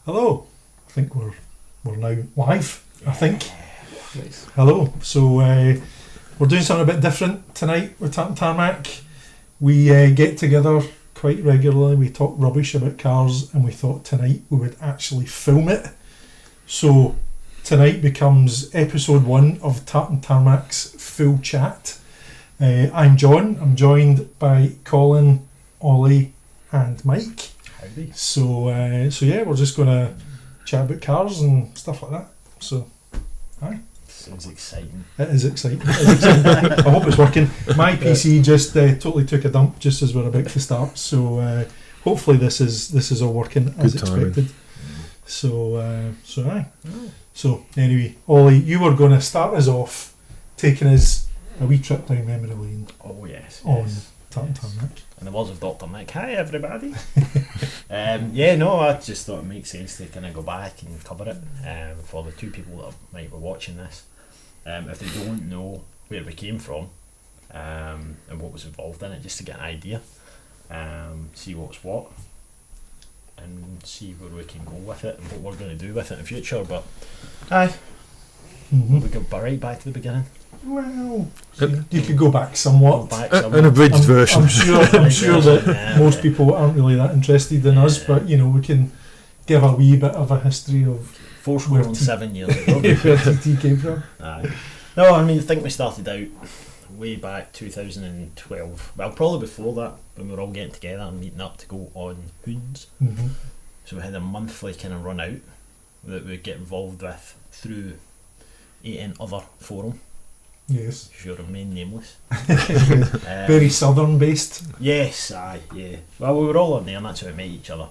Hello. I think we're now live. I think. Nice. Hello. So we're doing something a bit different tonight with Tartan Tarmac. We get together quite regularly. We talk rubbish about cars, and we thought tonight we would actually film it. So tonight becomes episode 1 of Tartan Tarmac's full chat. I'm John. I'm joined by Colin, Ollie, and Mike. Howdy. So yeah, we're just going to chat about cars and stuff like that. So, aye. Sounds exciting. It is exciting. I hope it's working. My PC just totally took a dump just as we're about to start. So hopefully this is all working as expected. So aye. Oh. So anyway, Ollie, you were going to start us off, taking us a wee trip down memory lane Oh yes. on yes. Tartan Tarmac. In the words of Dr. Nick, hi everybody. I just thought it makes sense to kind of go back and cover it for the two people that might be watching this. If they don't know where we came from and what was involved in it, just to get an idea, see what's what, and see where we can go with it and what we're going to do with it in the future. But we go right back to the beginning. Well, you could go back somewhat. An abridged version. I'm sure that most people aren't really that interested in us, but we can give a wee bit of a history of 7 years ago. where TT came from. No, I think we started out way back 2012. Well, probably before that, when we were all getting together and meeting up to go on Hoons. Mm-hmm. So we had a monthly kind of run out that we'd get involved with through other forum. Yes. Sure, remain nameless. Very southern based. Yes, yeah. Well, we were all on there and that's how we met each other.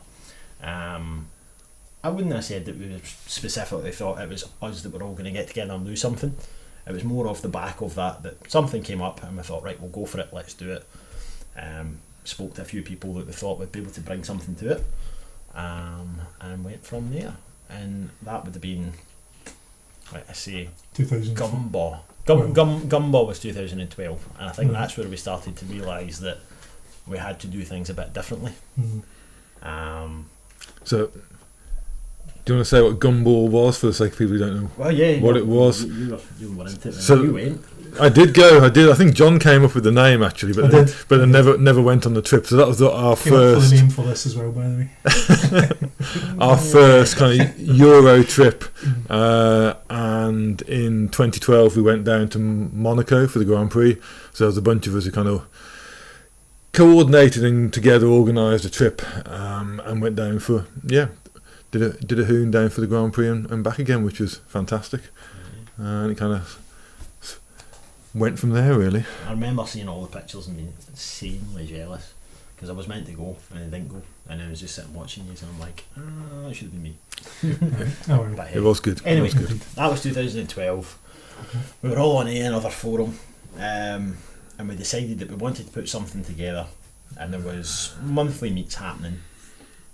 I wouldn't have said that we specifically thought it was us that were all going to get together and do something. It was more off the back of that something came up and we thought, right, we'll go for it, let's do it. Spoke to a few people that we thought would be able to bring something to it, and went from there. And that would have been, like I say, 2000. Gumball was 2012, and I think Right. that's where we started to realise that we had to do things a bit differently. So, do you want to say what Gumball was for the sake of people who don't know? Well, yeah, What it was. You were into it. So- You went. I did. I think John came up with the name actually, but then never went on the trip. So that was our Came up with first the name for this as well, by the way. our first kind of Euro trip. And in 2012 we went down to Monaco for the Grand Prix. So there was a bunch of us who kind of coordinated and together organised a trip, and went down for did a hoon down for the Grand Prix and back again, which was fantastic. And it kind of went from there really. I remember seeing all the pictures and being insanely jealous because I was meant to go and I didn't go, and I was just sitting watching these and I'm like, that should have been me. But hey. It was good. Anyway, it was good. That was 2012. We were all on another forum, and we decided that we wanted to put something together, and there was monthly meets happening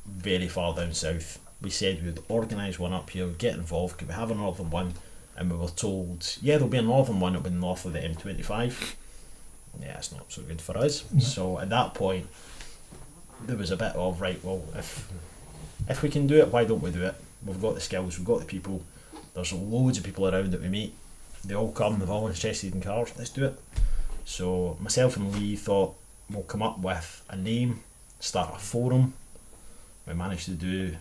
very far down south. We said we would organise one up here, get involved, could we have a northern one? And we were told, there'll be a northern one, it'll be north of the M25. Yeah, it's not so good for us. No. So at that point, there was a bit of, right, well, if we can do it, why don't we do it? We've got the skills, we've got the people, there's loads of people around that we meet, they all come, they've all interested in cars, let's do it. So myself and Lee thought we'll come up with a name, start a forum. We managed to do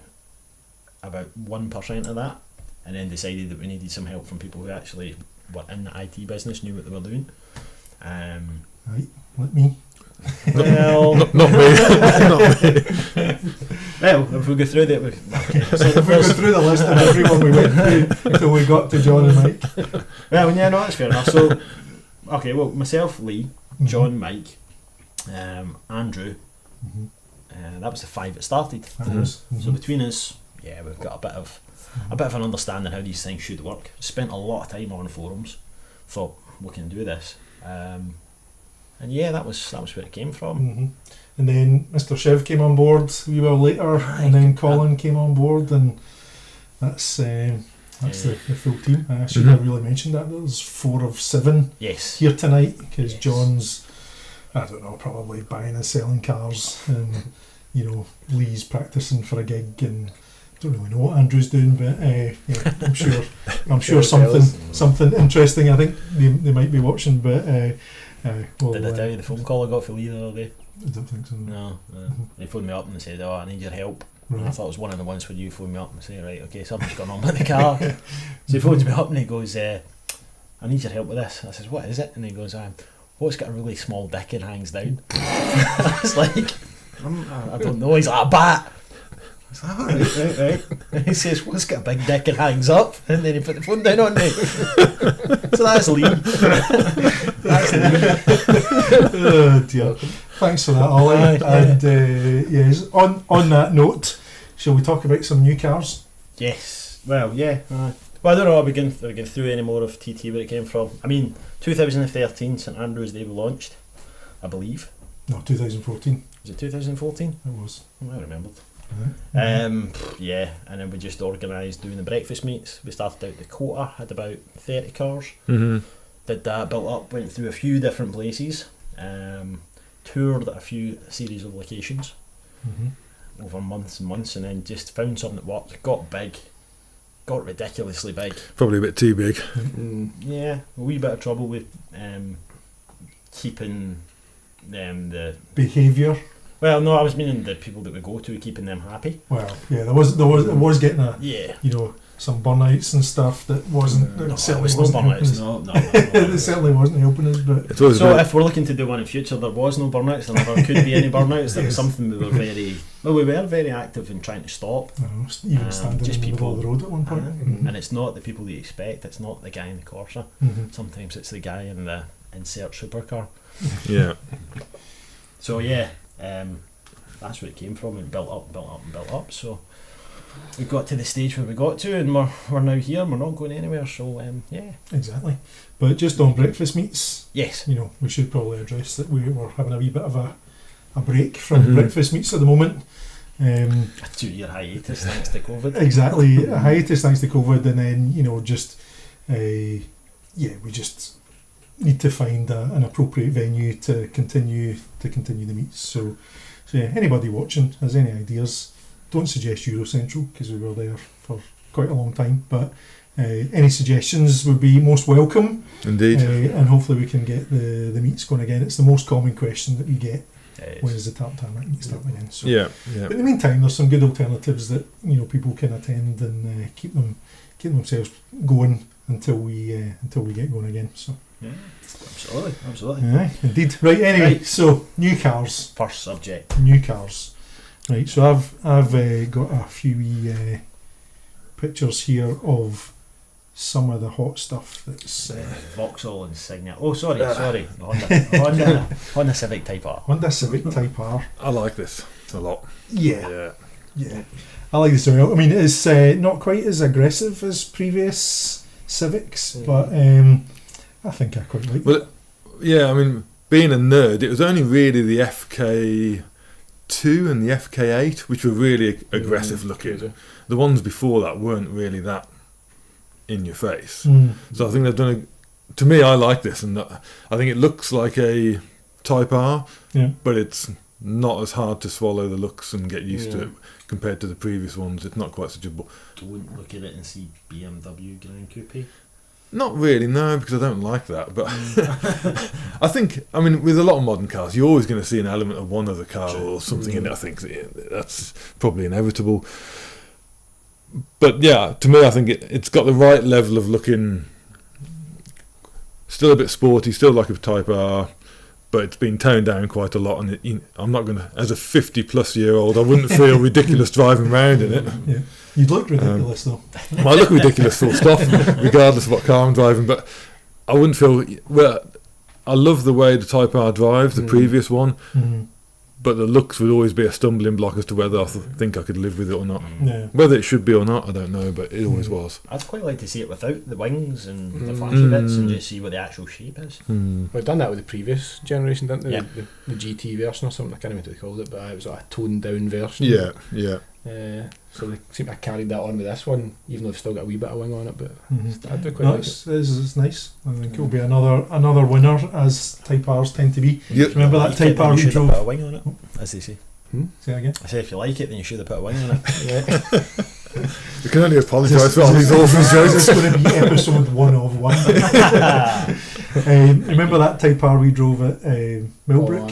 about 1% of that, and then decided that we needed some help from people who actually were in the IT business, knew what they were doing. Right, let me. Well, not me. Not me. Well, if we go through that, So if we go through the list of everyone we went through until we got to John and Mike. well, yeah, no, that's fair enough. So, okay, well, myself, Lee, John, Mike, Andrew, that was the 5 that started. So between us, we've got a bit of an understanding how these things should work. Spent a lot of time on forums. Thought we can do this, and that was where it came from. And then Mr. Chev came on board a wee while later, and then Colin came on board, and that's the full team. I should have really mentioned that. There's 4 of 7 here tonight because John's, I don't know, probably buying and selling cars, and Lee's practicing for a gig, and don't really know what Andrew's doing, but yeah, I'm sure something interesting. I think they might be watching, but well, did I tell you the phone call I got for Lee the other day? I don't think so. No. He phoned me up and said, I need your help. Right. And I thought it was one of the ones where you phoned me up and say, right, okay, something's going on with the car. So he phones me up and he goes, I need your help with this. I says, what is it? And he goes, it's got a really small dick and hangs down. I was like, I don't know. He's like, a bat. I was like, right. And he says, it's got a big dick and hangs up. And then he put the phone down on me. So that's Lee. Oh dear. Thanks for that, Ollie. And yes, on that note, shall we talk about some new cars? Yes. Well, yeah. Well, I don't know. Are we going through any more of TT where it came from? I mean, 2013, St Andrews Day we launched, I believe. No, 2014. Was it 2014? It was. I remembered. Mm-hmm. Yeah, and then we just organised doing the breakfast meets. We started out the Dakota, had about 30 cars. Mm-hmm. Did that, built up, went through a few different places, toured at a few series of locations over months and months, and then just found something that worked, got big, got ridiculously big. Probably a bit too big. Yeah, a wee bit of trouble with keeping the behaviour. Well, no, I was meaning the people that we go to, keeping them happy. Well, yeah, it was getting some burnouts and stuff that wasn't. No certainly burnouts. No. It certainly wasn't helping us. But so if we're looking to do one in future, there was no burnouts. There never could be any burnouts. There was something we were very active in trying to stop. Even standing just in the middle people of the road at one point. And it's not the people that you expect. It's not the guy in the Corsa. Sometimes it's the guy in the insert supercar. Yeah. So yeah. That's where it came from, and built up. So we got to the stage where we got to, and we're now here. And we're not going anywhere. So yeah, exactly. But just on breakfast meets, yes, we should probably address that we were having a wee bit of a break from breakfast meets at the moment. A 2-year hiatus thanks to COVID. Exactly, a hiatus thanks to COVID, and then we just need to find an appropriate venue to continue the meets. So yeah, anybody watching has any ideas, don't suggest Eurocentral because we were there for quite a long time, but any suggestions would be most welcome. Indeed. And hopefully we can get the meets going again. It's the most common question that we get. When is the Tartan Tarmac meet starting again? So, yeah. But in the meantime, there's some good alternatives that people can attend and keep themselves going until we get going again. So. Yeah, absolutely. Yeah, indeed. Right. Anyway, so new cars. First subject. New cars. Right. So I've got a few wee, pictures here of some of the hot stuff that's Vauxhall Insignia. Oh, sorry. Honda Civic Type R. Honda Civic Type R. I like this a lot. Yeah. I like this as well. I mean, it's not quite as aggressive as previous Civics, but I think I quite like it. Yeah, I mean, being a nerd, it was only really the FK2 and the FK8 which were really aggressive looking. The ones before that weren't really that in your face. So I think they've done to me, I like this, and I think it looks like a Type R, but it's not as hard to swallow the looks and get used to it compared to the previous ones. It's not quite such a... Don't look at it and see BMW Grand Coupe. Not really, no, because I don't like that. But I think, I mean, with a lot of modern cars, you're always going to see an element of one other car or something in it. I think that's probably inevitable. But yeah, to me, I think it's got the right level of looking, still a bit sporty, still like a Type R, but it's been toned down quite a lot. And I'm not going to, as a 50-plus-year-old, I wouldn't feel ridiculous driving around in it. Yeah. You'd look ridiculous though. I look ridiculous full stop, regardless of what car I'm driving, but I wouldn't feel... Well, I love the way the Type R drives, the previous one, but the looks would always be a stumbling block as to whether I think I could live with it or not. Whether it should be or not, I don't know, but it always was. I'd quite like to see it without the wings and the flashy bits and just see what the actual shape is. We've done that with the previous generation, didn't they? The GT version or something, I can't remember what they called it, but it was like a toned down version. Yeah. So they seem to have carried that on with this one, even though they've still got a wee bit of wing on it. But I do quite like it. It's nice. I think it'll be another winner, as Type Rs tend to be. Yep. Remember that Type R you we should have drove? put a wing on it, as they say. Say that again. I say if you like it, then you should have put a wing on it. You can only apologise for all these awful This jokes. is going to be episode 1 of 1. Remember that Type R we drove at Millbrook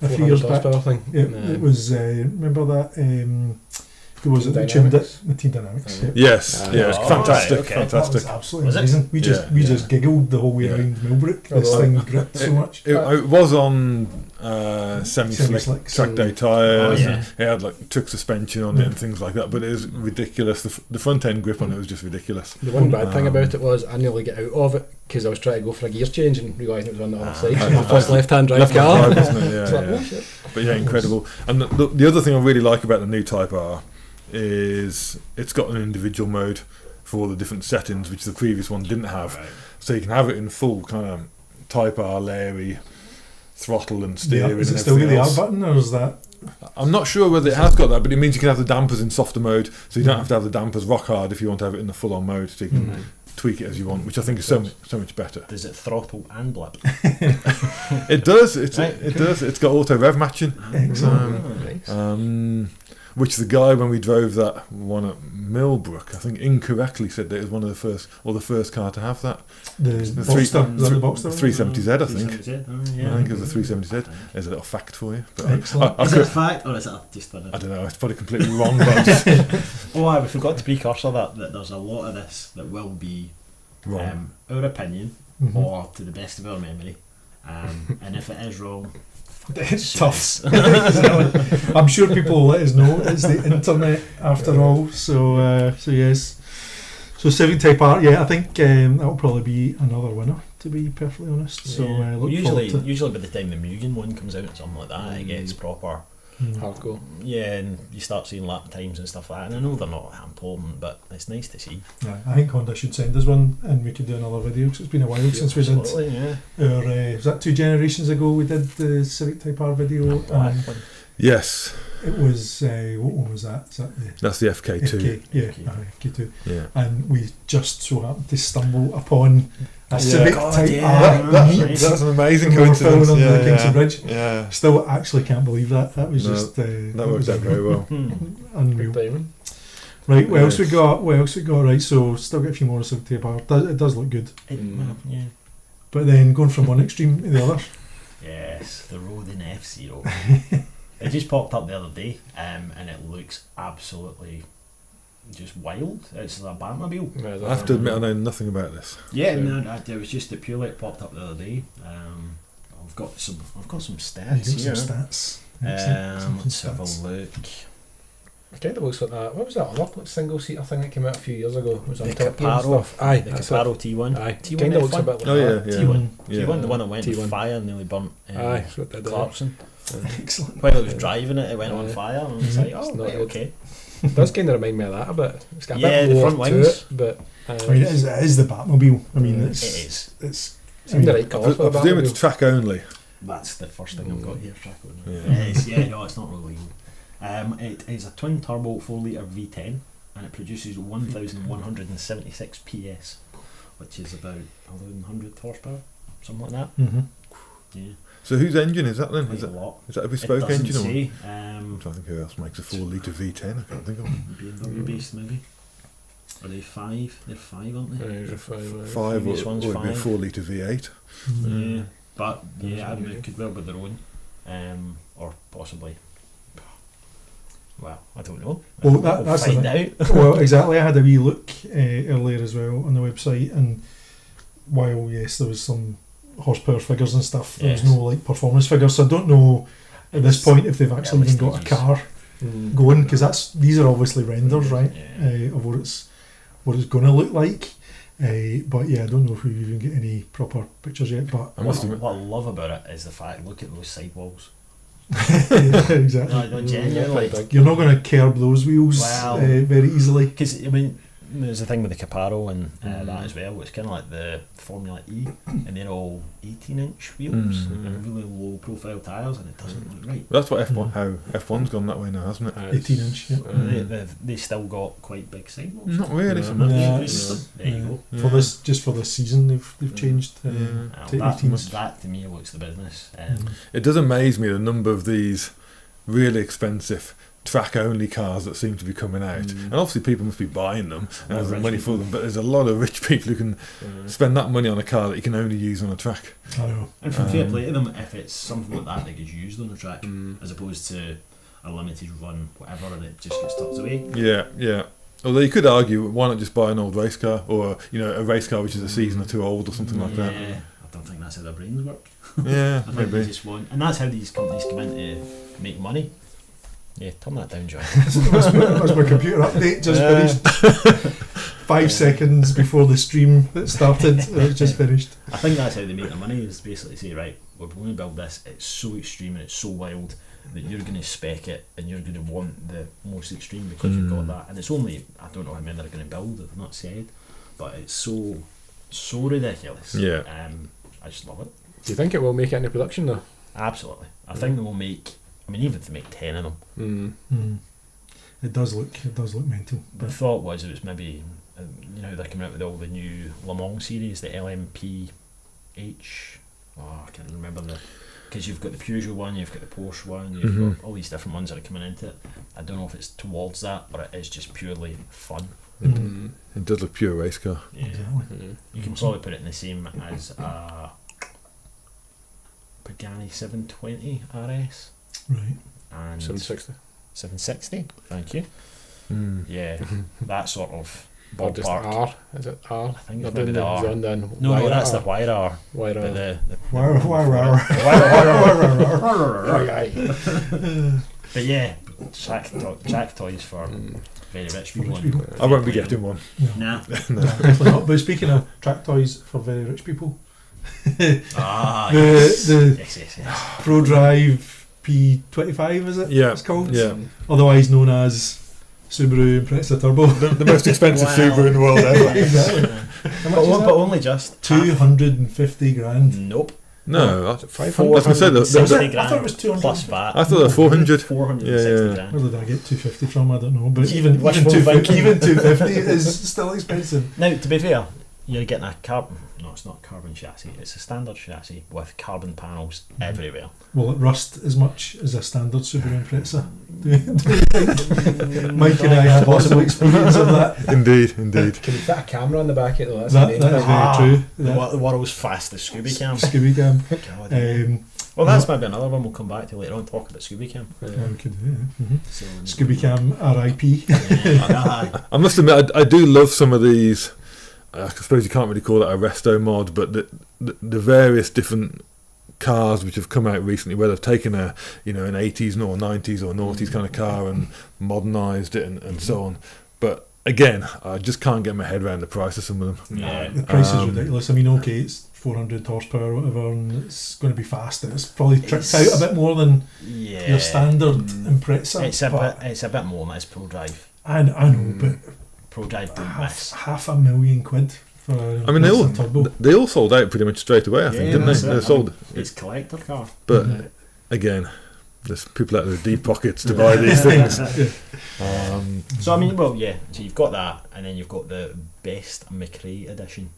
a few years back? Thing. It was, remember that, who was it that tuned it? The Team Dynamics. Yeah. Yes, yeah, it's Oh, fantastic, right, okay. That was fantastic. absolutely Was it? amazing. We Yeah. just giggled the whole way Yeah. around Millbrook. This Oh, thing gripped so much. It was on semi-slick Semi-slicks track day tyres. Oh, yeah. It had like trick suspension on it and things like that. But it was ridiculous. The front end grip on it was just ridiculous. The one bad thing about it was I nearly get out of it because I was trying to go for a gear change and realising it was on the other side. So my first left-hand drive car. Left-hand drive, isn't it? It's Yeah, like, yeah. oh shit. But yeah, incredible. And the other thing I really like about the new Type R is it's got an individual mode for all the different settings, which the previous one didn't have. Right. So you can have it in full kind of Type R Larry throttle and Yeah, steering. is it and still got everything the R else. button, or is that? I'm not sure whether it has got that, but it means you can have the dampers in softer mode, so you don't have to have the dampers rock hard if you want to have it in the full-on mode, so you can tweak it as you want, which I think is so much better. Does it throttle and blip? It does. It Right, does. It's got auto rev matching. Excellent. Nice. Which the guy, when we drove that one at Millbrook, I think incorrectly said that it was one of the first, or the first car to have that. The three- Boxster, is that the Boxster? 370Z, I think. 370Z, I think it was the 370Z. There's a little fact for you. But Excellent. I Is it could- a fact or is it just a... I don't know. It's probably completely wrong, but Oh, we forgot to precursor that there's a lot of this that will be wrong. our opinion Mhm. or to the best of our memory. And if it is wrong, It's sue tough. us. I'm sure people will let us know. It's the internet after all. So yes. So Civic Type R, yeah, I think that'll probably be another winner, to be perfectly honest. So Yeah. look usually forward to. usually by the time the Mugen one comes out, something like that, it gets proper. Hardcore. Yeah, and you start seeing lap times and stuff like that. And I know they're not that important, but it's nice to see. Yeah, I think Honda should send us one, and we could do another video because it's been a while since we did Absolutely, yeah. our. Was that 2 generations ago? We did the Civic Type R video. Black And one. Yes, it was what one was that? Is that the that's the FK2. FK? Yeah, FK. FK2. Yeah. And we just so happened to stumble upon a Yeah. Civic God, Type yeah. R meet. That's an amazing when we were filming coincidence. on the Kingston Bridge. Yeah. Still, actually can't believe that. That was No, just that was worked out very well. unreal. Big timing. Right, what else we Yes. got? What else we got? Right, so still get a few more Civic Type R. It does look good, Yeah. but then going from one extreme to the other. Yes, the road in FZero. It just popped up the other day, and it looks absolutely just wild. It's a Batmobile. I have to admit, I know nothing about this. Yeah, no, it was just the purely it popped up the other day. I've got some stats Some here. stats. Excellent. Let's have a Stats. look. It kind of looks like that. What was that other single seater thing that came out a few years ago? It was on The Top Gear and Caparo. stuff. Aye, The that's Caparo it. T1. Aye, T1 kind of looks a F1. bit like Oh, yeah, that. yeah. T1. Yeah. T1, the one that went T1. on fire and nearly burnt Aye, that's what they did. Clarkson. Excellent. While I was driving it was on Aye. fire, and I was like, It's oh, not right, good. okay. It does kind of remind me of that a bit. It's got a Yeah, bit the more front to wings. it, but I mean, it is the Batmobile. I mean, It it's is. it's. it's in the right I colour for a presume it's Batmobile. track only. That's the first thing I've got here, Traco. Yeah. Yeah, no, it's not really legal. It is a twin turbo 4 litre V10 and it produces 1,176 PS, which is about 1,100 horsepower, something like that. Mm-hmm. Yeah, So whose engine is that then? quite Is a that, lot. is that a It bespoke doesn't engine? say. I'm trying to think who else makes a 4 litre V10. I can't think of. BMW based maybe. Are they 5? They're 5, aren't they? Aye, it's a 5. 5 Previous or one's it'd be a 5. 4 litre V8. Yeah, but yeah, I mean, Okay. it could well be their own, or possibly. Well, I don't know. Well, We'll that's the find thing. out. Well, exactly. I had a wee look earlier as well on the website, and while yes, there was some horsepower figures and stuff, there was Yes. no like performance figures. So I don't know at this point if they've actually Early even got a stages. car Mm. going, because these are obviously renders, right, Yeah. of what it's going to look like. But yeah, I don't know if we even get any proper pictures yet. But I must admit, What I love about it is the fact, look at those sidewalls. yeah, exactly. No, genuinely. Quite big. You're not going to curb those wheels Wow. very easily. Because, I mean, there's the thing with the Caparo and that as well. It's kind of like the Formula E, and they're all 18-inch wheels and really low-profile tyres, and it doesn't look right. that's what F1, how F1's gone that way now, hasn't it? Aye, it's- 18-inch. Yeah. They still got quite big sidewalls. Not really. No. so much. Yeah. There you go. For this season, they've changed Yeah. to That, 18s. that to me looks the business. It does amaze me the number of these really expensive track-only cars that seem to be coming out. And obviously people must be buying them and have the money for them, but there's a lot of rich people who can spend that money on a car that you can only use on a track. I know. And from fair play to them, if it's something like that gets used on the track, as opposed to a limited run, whatever, that just gets tucked away. Yeah. Although you could argue, why not just buy an old race car, or a race car which is a season or two old, or something like that. Yeah, I don't think that's how their brains work. Yeah, I think they maybe. just want, and that's how these companies come in to make money. Yeah, turn that down, John. That was my computer update just finished. 5 seconds before the stream that started, it just finished. I think that's how they make their money, is basically say, right, we're going to build this, it's so extreme and it's so wild that you're going to spec it and you're going to want the most extreme because you've got that. And it's only, I don't know how many they're going to build, they've not said, but it's so ridiculous. Yeah. I just love it. Do you think it will make it into production though? Absolutely. I think they will make, even if they make 10 of them. It does look mental. The thought was it was maybe, they're coming out with all the new Le Mans series, the LMPH. Oh, I can't remember because you've got the Peugeot one, you've got the Porsche one, you've got all these different ones that are coming into it. I don't know if it's towards that or it is just purely fun. It does look pure race car. Yeah. Exactly. You can probably put it in the same as a Pagani 720 RS. Right. And 760. 760, thank you. Yeah, that sort of Or just ballpark. R? Is it R? I think They're it's maybe doing the R. London. No, that's the Wire R. Wire But R. the But yeah, track toys for very rich people. I won't be getting one. Nah. Definitely not. But speaking of track toys for very rich people, Yes. Yes. Pro Drive P25, is it? Yeah. It's called. Yeah. Otherwise known as Subaru Impreza Turbo. The most expensive Wow. Subaru in the world ever. Exactly. How much is But that? only just 250 grand. Nope. No, Was it 500? I was going to say, 60 I grand thought it was 200. plus VAT. I thought they were 400. 460 Yeah. grand. Where did I get 250 from? I don't know. But even Wishful 250, thinking. even 250 is still expensive. Now, to be fair, you're getting a carbon. No, it's not carbon chassis. It's a standard chassis with carbon panels everywhere. Will it rust as much as a standard Subaru Impreza? Do you think? Mike and I have possible experience of that. Indeed. Can you fit a camera on the back of it though? That's That the is main very thing. true. The world's fastest Scooby Cam. Scooby Cam. God. Well, that's maybe another one we'll come back to later on, talk about Scooby Cam. We could do, yeah. So, Scooby Cam RIP. Yeah. I must admit, I do love some of these. I suppose you can't really call it a resto mod, but the various different cars which have come out recently, where they've taken an 80s or 90s or noughties kind of car and modernised it and so on. But again, I just can't get my head around the price of some of them. Yeah. The price is ridiculous. I mean, okay, it's 400 horsepower or whatever, and it's going to be fast. And it's probably tricked out a bit more than your standard Impreza. It's a bit more than it's Pro Drive. I know, but Pro Drive don't miss. half £1,000,000 for I mean, a turbo. they all sold out pretty much straight away, I think, didn't they? that's it. They sold. It's collector car. But again, there's people out there with deep pockets to buy these things. So I mean, well, yeah. So you've got that, and then you've got the best Mccree Edition.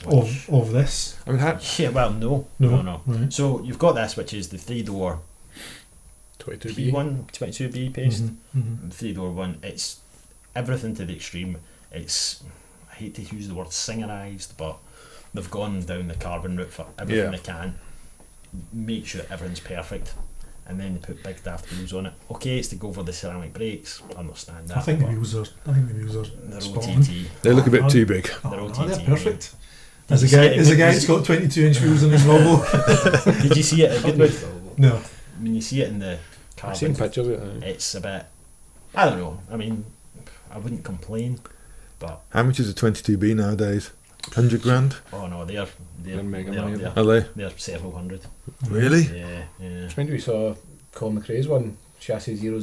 Of this. I mean, Yeah, well, no. Right. So you've got this, which is the 3-door 22B. P1 22B paste. Mm-hmm. 3-door one. It's everything to the extreme. It's, I hate to use the word singerized, but they've gone down the carbon route for everything they can. Make sure everything's perfect, and then they put big daft wheels on it. Okay, it's to go for the ceramic brakes. I understand that. I think the but wheels are they're spot on. OTT. they look a bit too big. They're Oh, OTT. they're perfect. As a guy that's got 22-inch wheels in his Volvo. Did you see it at Goodwood? No. When you see it in the carbon, I've seen pictures of it. it's a bit. I don't know. I mean, I wouldn't complain, but How much is a 22B nowadays? 100 grand? oh no, they're mega money. Are they? they're several hundred. Really? Yeah. When we saw Colin McRae's one, chassis 000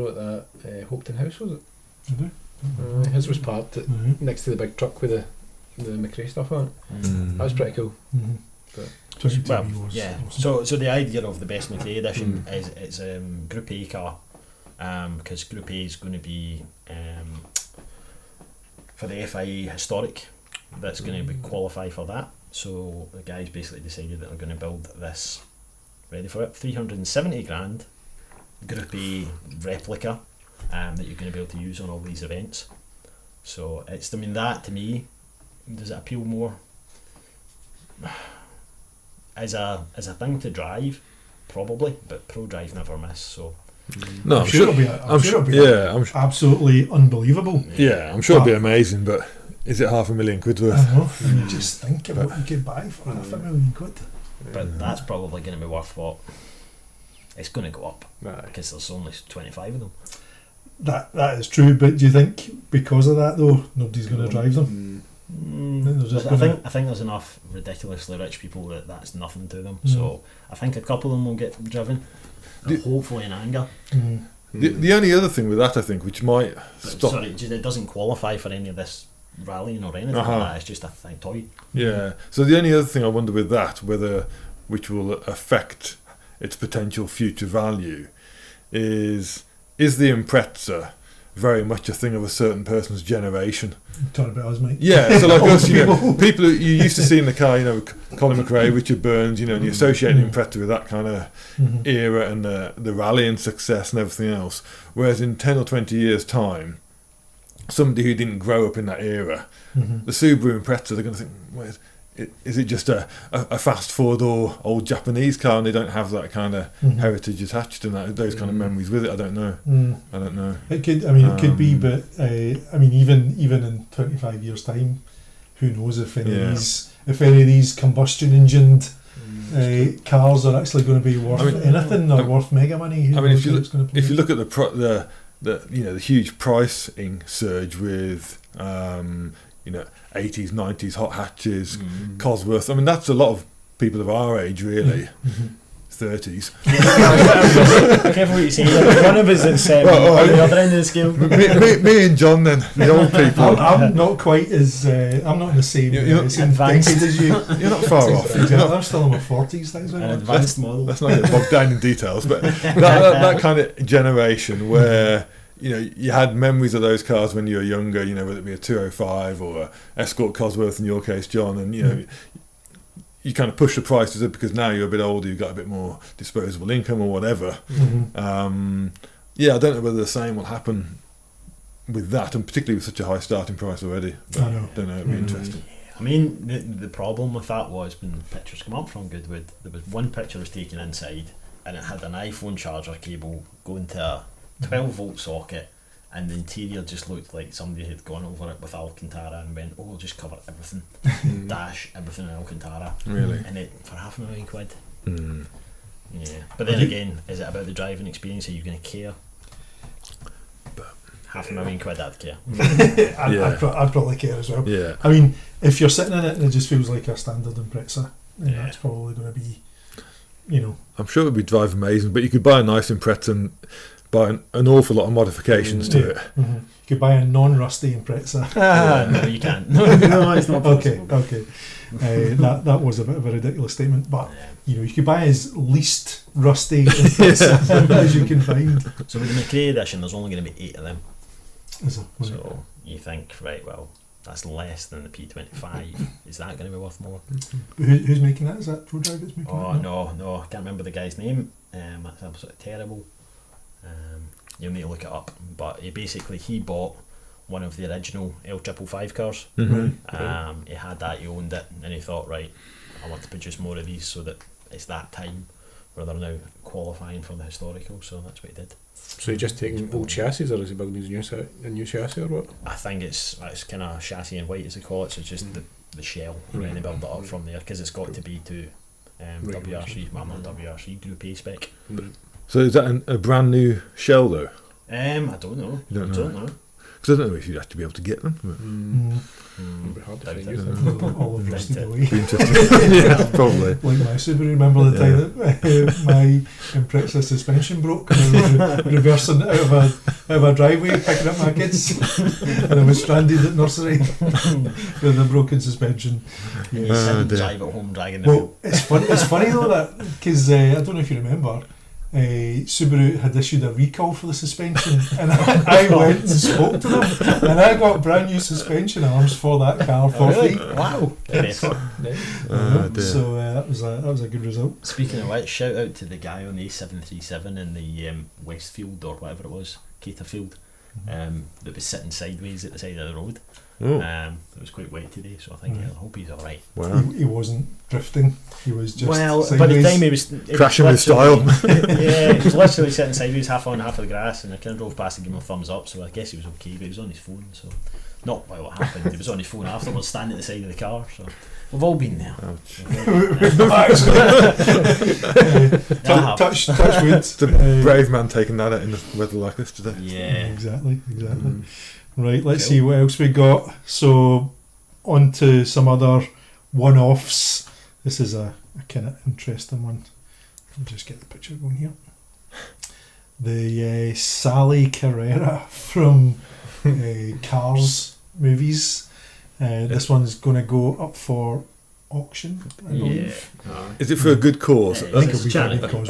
at that Hopton House, was it? His was parked next to the big truck with the McRae stuff on it. That was pretty cool. Mm-hmm. Well, yeah. So the idea of the best Mccree Edition is it's Group A car, because Group A is going to be for the FIA historic. That's going to qualify for that. So the guys basically decided that they're going to build this. Ready for it? 370 grand Group A replica that you're going to be able to use on all these events. So that to me, does it appeal more as a thing to drive? Probably, but Pro Drive never miss. So No, I'm sure it'll be absolutely unbelievable. Yeah, I'm sure it'll be amazing, but is it £500,000 worth? I know. You just think of what you could buy for £500,000. But that's probably going to be worth what? It's going to go up because there's only 25 of them. That is true, but do you think because of that though, nobody's going to drive them? I think there's enough ridiculously rich people that's nothing to them. So I think a couple of them will get driven, hopefully in anger. The only other thing with that, I think, which might stop... Sorry, it doesn't qualify for any of this rallying or anything like that. It's just a toy. Yeah. So the only other thing I wonder with that, which will affect its potential future value, is the Impreza very much a thing of a certain person's generation? Talking about us, mate. Yeah, so like us, people who you used to see in the car, Colin McRae, Richard Burns, and you associate Impreza with that kind of era and the rallying success and everything else. Whereas in 10 or 20 years' time, somebody who didn't grow up in that era, the Subaru Impreza, they're going to think, is it just a fast four-door old Japanese car and they don't have that kind of heritage attached and those kind of memories with it? I don't know. I don't know. It could. I mean, it could be, but I mean, even in 25 years' time, who knows if any of these combustion engined cars are actually going to be worth anything or worth mega money? I mean, if you look at the huge pricing surge with 80s, 90s hot hatches, Cosworth. I mean, that's a lot of people of our age, really. 30s. Careful what you say. One of us is on the other end of the scale. Me and John, then, the old people. I'm not quite as... I'm not in the same advanced as you. You're not far off. I'm still in my 40s. Thanks very much. Advanced model. Let's not get bogged down in details, but that kind of generation where... you had memories of those cars when you were younger, whether it be a 205 or a Escort Cosworth in your case, John, and you kind of push the prices up because now you're a bit older, you've got a bit more disposable income or whatever. I don't know whether the same will happen with that, and particularly with such a high starting price already. But I don't know, it'd be interesting. I mean, the problem with that was when pictures come up from Goodwood, there was one picture was taken inside and it had an iPhone charger cable going to a 12-volt socket, and the interior just looked like somebody had gone over it with Alcantara and went, we'll just cover everything, dash everything in Alcantara. Really? And it for £500,000. Yeah. But then again, is it about the driving experience? Are you going to care? £500,000, I'd care. I'd probably care as well. Yeah. I mean, if you're sitting in it and it just feels like a standard Impreza, then that's probably going to be, I'm sure it would drive amazing, but you could buy a nice Impreza and buy an awful lot of modifications to it. You could buy a non-rusty Impreza. No, you can't. No, it's not possible. Okay. That was a bit of a ridiculous statement, but you could buy as least rusty Impreza as you can find. So with the Mccree Edition, there's only going to be 8 of them. So you think, right, well, that's less than the P25. Is that going to be worth more? Who's making that? Is that Pro Drive that's making that? No, I can't remember the guy's name. That's absolutely terrible. You'll need to look it up. But he bought one of the original L555 cars. He had that, he owned it, and he thought, right, I want to produce more of these so that it's that time where they're now qualifying for the historical. So that's what he did. So he's just taking old chassis, or is he building a new chassis, or what? I think it's kind of chassis in white, as they call it. So it's just the shell, and then they build it up from there, because it's got to be to WRC, well, not WRC, Group A spec. So is that a brand new shell though? I don't know. You don't know? Because I don't know if you'd have to be able to get them. It'd be hard to find. All of rusted away. Yeah, probably. Like my Subaru, remember the time that my Impreza suspension broke and I was reversing out of a driveway picking up my kids and I was stranded at nursery with a broken suspension. Drive at home dragging the wheel. It's funny though, that because I don't know if you remember, Subaru had issued a recall for the suspension, and I went and spoke to them, and I got brand new suspension arms for that car for free. Wow. So that was a good result. Speaking of which, shout out to the guy on the A737 in the Westfield or whatever it was, Caterfield, that was sitting sideways at the side of the road. It was quite wet today, so I think I hope he's alright. Wow. He wasn't drifting, he was just sideways. By the time he was crashing with style. Yeah, he was literally sitting sideways, half on, half of the grass, and I kind of drove past and gave him a thumbs up, so I guess he was okay, but he was on his phone, so not by what happened, he was on his phone afterwards, standing at the side of the car, so we've all been there. Touch wood. It's a brave man taking that out in the weather like this today. Yeah. Exactly. Right, let's see what else we got. So, on to some other one-offs. This is a kind of interesting one. Let me just get the picture going here. The Sally Carrera from Cars movies. This one's going to go up for auction, I believe. Is it for a good cause? I think it'll be for a good cause.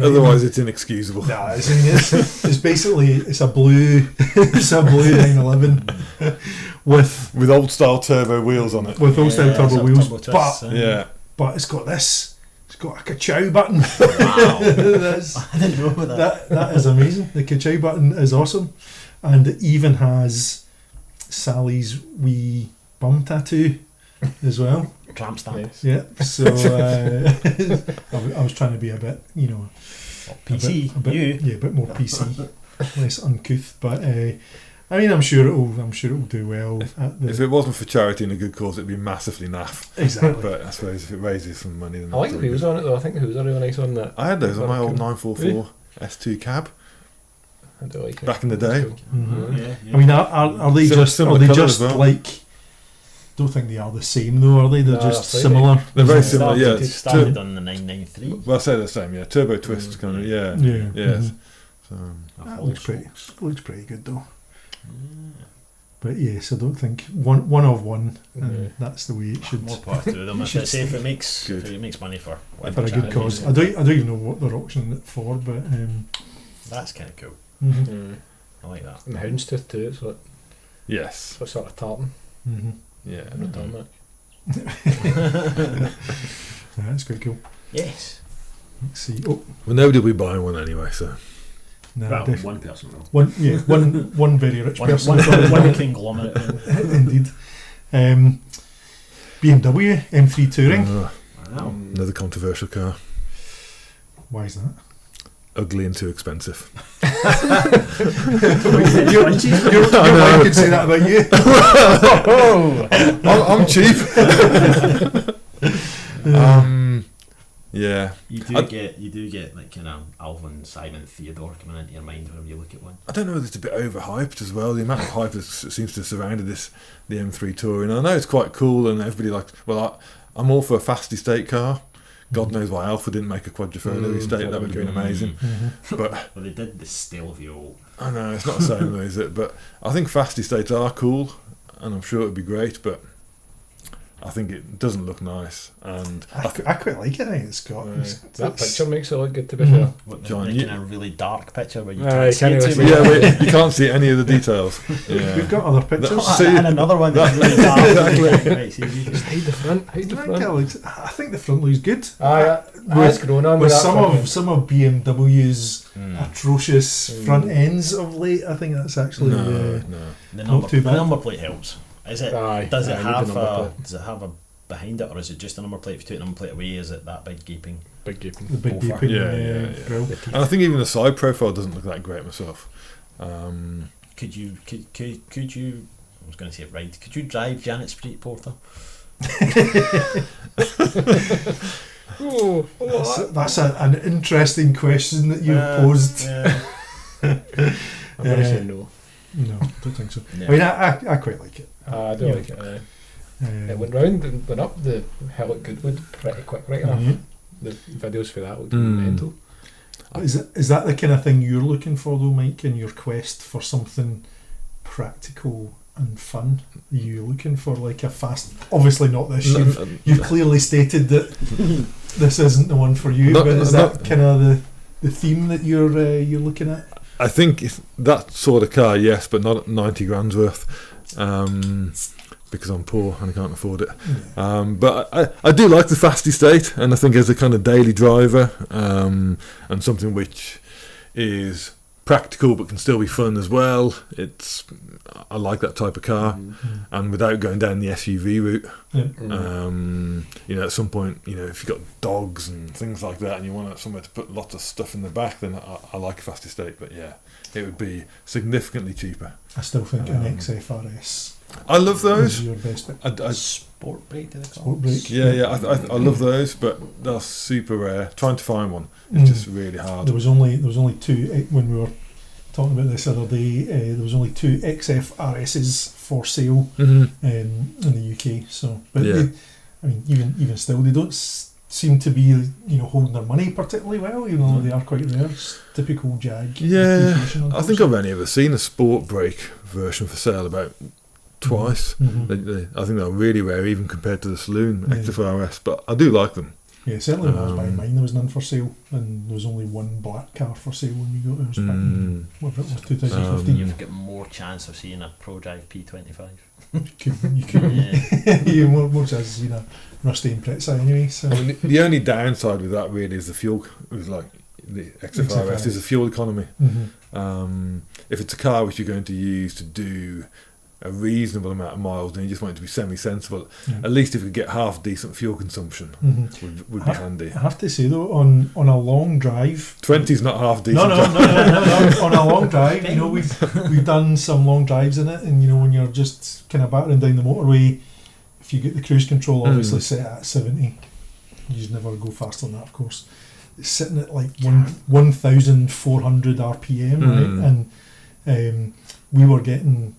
Otherwise, it's inexcusable. No, it's basically it's a blue 911 with old style turbo wheels on it. With old style turbo wheels, turbo twists, but it's got this. It's got a ka-chow button. Wow. I didn't know that. That is amazing. The ka-chow button is awesome, and it even has Sally's wee bum tattoo as well. Clamp stamp. Yeah. So I was trying to be a bit, PC. a bit more PC, less uncouth. But I mean, I'm sure it'll do well. If it wasn't for charity and a good cause, it'd be massively naff. Exactly. But I suppose if it raises some money, then I like the wheels on it though. I think the wheels are really nice on that. I had those on my old 944 S2 cab. I do like it. Back in the day. Cool. Mm-hmm. Yeah. I mean, are they Similar are they colour just as well. like? Don't think they are the same though, are they? They're No, just that's similar. They're very similar, yeah. It started on the 993. Well, I say the same, yeah. Turbo twist kind of, yeah. Yeah. Yes. Mhm. So, That looks pretty good though. But yes, I don't think one of one, and that's the way it should. More part to them. If it makes money for For a good cause. I don't even know what they're auctioning it for, but that's kind of cool. mm-hmm. I like that. And the houndstooth too. It's like yes. a sort of tartan. Mm-hmm. Yeah. And tarmac. That's quite cool. Yes. Let's see. Oh, Well, nobody will be buying one anyway, so. no, Well, def- one person will. one very rich person. One conglomerate. Indeed. BMW M3 Touring. Wow. Another controversial car. Why is that? Ugly and too expensive. Your wife could say that about you. I'm cheap. Yeah. You do get like kind of Alvin, Simon, Theodore coming into your mind whenever you look at one. I don't know whether it's a bit overhyped as well. The amount of hype that seems to have surrounded the M3 Touring. I know it's quite cool and everybody likes. Well, I'm all for a fast estate car. God knows why Alfa didn't make a quadrifoglio estate. That would have been amazing. Mm-hmm. But Well, they did the Stelvio. I know it's not the same, though, is it? But I think fast estates are cool, and I'm sure it would be great. But I think it doesn't look nice, and I quite like it. I think it's got That picture makes it look good, to be fair. What, John, like you- in a really dark picture where you Aye, can't see it can't too even much. yeah, you can't see any of the details. Yeah. We've got other pictures. See- And another one that's really dark. Just hide the front. Hide the front. I think the front looks good. It's grown on With with that some of BMW's Mm. atrocious front ends of late, I think that's actually No. Not too bad. The number plate helps. Is it? Aye, Does it aye, I need the number have plate. Does it have a behind it, or is it just a number plate? If you take the number plate away, is it that big gaping? big gaping. the big Gopher. gaping Yeah. grill. And I think even the side profile doesn't look that great myself. Could you? I was going to say ride. Could you drive Janet Street Porter? That's an interesting question that you've posed. I'm going to say no. No, don't think so. No. I mean, I quite like it. I do Yeah. like it. It went round and went up the hill at Goodwood pretty quick, right enough. Mhm. The videos for that looked Mm. mental. Is that the kind of thing you're looking for though, Mike, in your quest for something practical and fun? Are you looking for like a fast? Obviously not this. You've clearly stated that this isn't the one for you. Not- but is not- that kind of the? the theme that you're looking at? I think that sort of car, yes, but not at 90 grand's worth, because I'm poor and I can't afford it. But I do like the fast estate, and I think as a kind of daily driver, and something which is practical but can still be fun as well, I like that type of car. And without going down the SUV route, at some point, if you've got dogs and things like that and you want somewhere to put lots of stuff in the back, then I like a fast estate. But yeah, it would be significantly cheaper. I still think an XFRS. I love those. Is your best bet. Sport brake, do they call Sport brake. Yeah, I love those, but they're super rare. Trying to find one is just really hard. There was only two when we were talking about this the other day. There was only 2 XFRSs for sale in the UK. So, but Yeah. even still, they don't seem to be holding their money particularly well. They are quite rare. It's typical Jag. Yeah, application, I think I've only ever seen a sport brake version for sale about twice. I think they're really rare, even compared to the saloon XFRS. But I do like them. Yeah, certainly when I was buying mine, there was none for sale, and there was only one black car for sale when we got it. It was back in, whatever it was, 2015. You've got more chance of seeing a ProDrive P25. You could, you more chance of seeing a Rusty Impreza anyway. So The only downside with that really is the fuel. It was like the XFRS is the fuel economy. If it's a car which you're going to use to do a reasonable amount of miles, and you just want it to be semi-sensible, at least if you get half decent fuel consumption, would be handy. I have to say though, on a long drive, 20's not half decent. No. On a long drive, we've done some long drives in it, and when you're just kind of battering down the motorway, if you get the cruise control obviously set at 70, you just never go faster than that, of course. It's sitting at like 1,400 RPM, right? And we were getting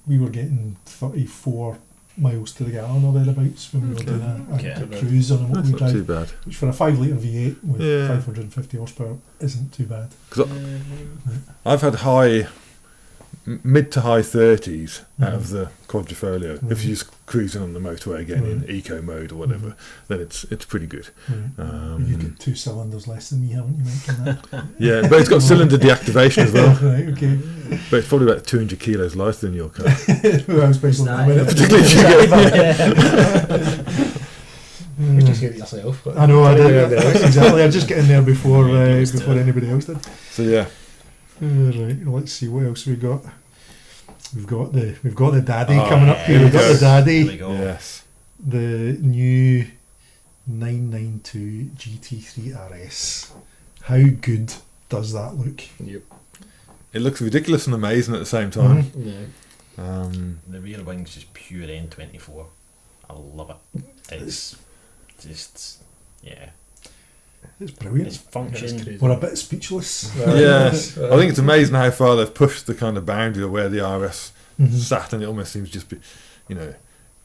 34 miles to the gallon or thereabouts when we were doing a cruise on a That's motorway not drive, too bad. which for a 5 litre V8 with 550 horsepower isn't too bad. I've had mid to high 30s out of the Quadrifoglio. If you're just cruising on the motorway again in eco mode or whatever, then it's pretty good. You've got 2 cylinders less than me, haven't you, Mike, on that? Yeah, but it's got cylinder deactivation as well. Right, okay. But it's probably about 200 kilos lighter than your car. Well, especially in a minute. Particularly if you You just get it yourself. But I know, I did. Exactly, I just get in there before anybody else did. So yeah. Right, let's see what else we got. We've got the Daddy coming up here. We've got the Daddy. There we go. Yes. The new 992 GT3 RS. How good does that look? Yep. It looks ridiculous and amazing at the same time. Yeah. The rear wing's just pure N24. I love it. It's just, It's brilliant. it's function. We're a bit speechless. Yeah, I think it's amazing how far they've pushed the kind of boundary of where the RS sat, and it almost seems just be,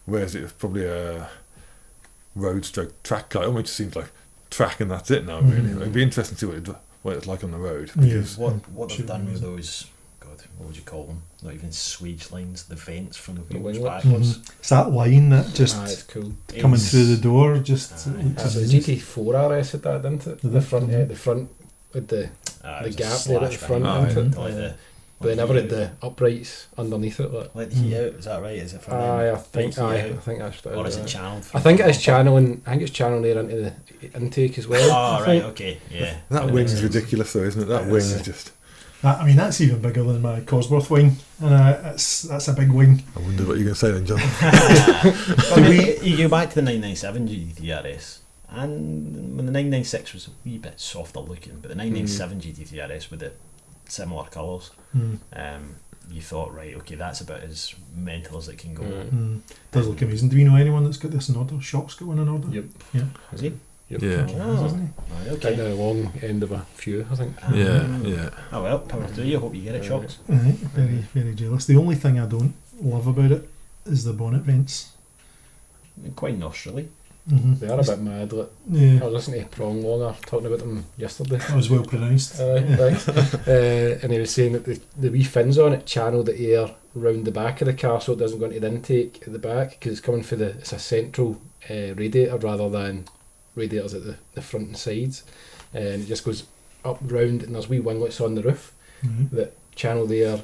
whereas it was probably a road stroke track car. It almost just seems like track and that's it now. Really, it'd be interesting to see what it's like on the road. Because What they've done with those, what would you call them? Not even swage lines, the vents from the wheels backwards. It's that line that just it's cool. coming through the door. Just The GT4 RS had that, didn't it? The front with the gap there at the front, didn't it? But they never had the uprights underneath it. Let the heat out, is that right? Is it for I think that's or is it channeled? I think it is channeling. I think it's channeling there into the intake as well. Oh right, okay, yeah. that wing is ridiculous, though, isn't it? That wing is just. That's even bigger than my Cosworth wing, and that's a big wing. I wonder what you're going to say then, John. You go back to the 997 GT3 RS, and when the 996 was a wee bit softer looking, but the 997 GT3 RS with the similar colours, you thought, right, okay, that's about as mental as it can go. Does look amazing. Do we know anyone that's got this in order? Shock's got one in order? Yep. Yeah. Is he? Yep. Yeah. Right, okay. At the long end of a few, I think. Yeah. Oh well, power to you. Hope you get it, Shocks. Very, very jealous. The only thing I don't love about it is the bonnet vents. Quite nice, really. They are a bit mad. Like, I was listening to Prong Longer talking about them yesterday. That was well pronounced. And he was saying that the wee fins on it channel the air round the back of the car so it doesn't go into the intake at the back, because it's coming through it's a central radiator rather than radiators at the front and sides, and it just goes up round, and there's wee winglets on the roof that channel the air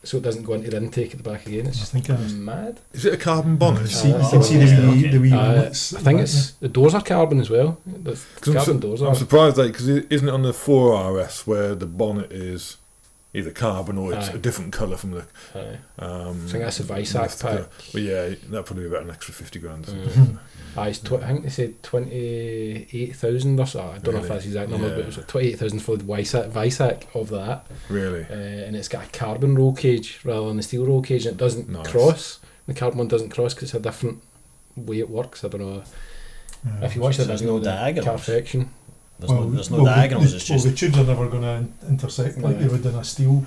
so it doesn't go into the intake at the back again. It's I think it's mad. Is it a carbon bonnet? You can see the wee winglets. I think it's the doors are carbon as well. The carbon doors are. I'm surprised because isn't it on the 4RS where the bonnet is either carbon or it's a different colour from the. I think that's a Visac pack. But yeah, that'd probably be about an extra 50 grand. I think they said 28,000 or so. I don't know if that's the exact number, but it was 28,000 for the Visac of that. Really? And it's got a carbon roll cage rather than the steel roll cage, and it doesn't cross. The carbon one doesn't cross because it's a different way it works. I don't know. If you watch the video, Carfaction. There's no diagonals. It's just the tubes are never going to intersect like they would in a steel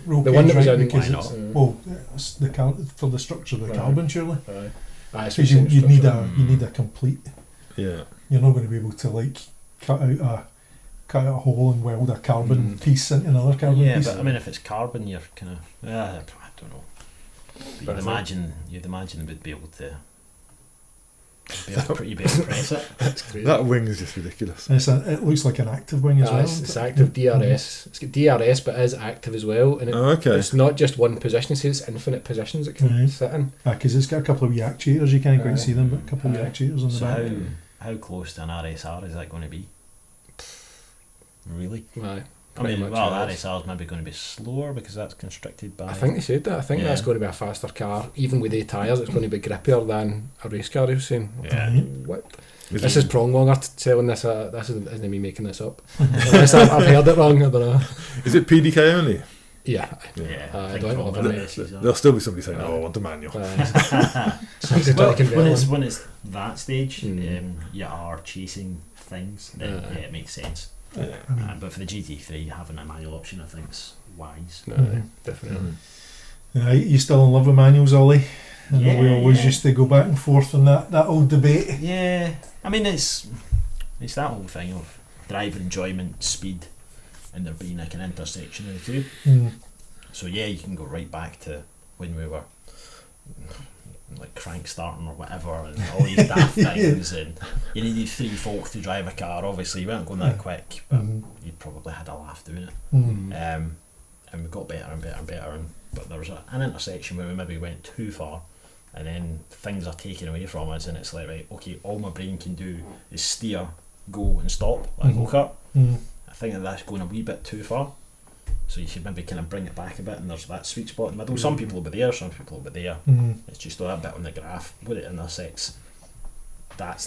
roll the cage, one that was right? in, Because it's for the structure of the carbon, surely. Because you need a complete. Yeah. You're not going to be able to like cut out a hole and weld a carbon piece into another carbon piece. Yeah, but I mean, if it's carbon, you're kind of I don't know. But you'd imagine it would be able to. You'd be able to press it. That's crazy. That wing is just ridiculous. It looks like an active wing as well. It's active DRS. It's got DRS, but it is active as well. And it's not just one position. It's infinite positions it can sit in. Because it's got a couple of wee actuators. You can't quite see them, but a couple of wee actuators on the back. How close to an RSR is that going to be? Really? The RSR is maybe going to be slower because that's constricted by. I think they said that. I think that's going to be a faster car. Even with 8 tyres, it's going to be grippier than a race car. He was saying. Yeah. What? This is Pronglonger telling this. This isn't me making this up. Unless I've heard it wrong. I don't know. Is it PDK only? Yeah. I don't know. There'll still be somebody saying, "Oh, I want a manual." When it's that stage, you are chasing things. Then it makes sense. But for the GT3, having a manual option, I think is wise. Definitely. You still in love with manuals, Ollie? I know we always used to go back and forth on that old debate. Yeah, I mean it's that whole thing of driver enjoyment, speed, and there being like an intersection of the two. So you can go right back to when we were like crank starting or whatever, and all these daft things, and you needed 3 folk to drive a car. Obviously you weren't going that quick, but you probably had a laugh doing it. And we got better and better and better, but there was an intersection where we maybe went too far, and then things are taken away from us, and it's like, right, okay, all my brain can do is steer, go and stop like a go-kart. I think that's going a wee bit too far, so you should maybe kind of bring it back a bit, and there's that sweet spot in the middle. Some people will be there, some people will be there. It's just that bit on the graph where it intersects. That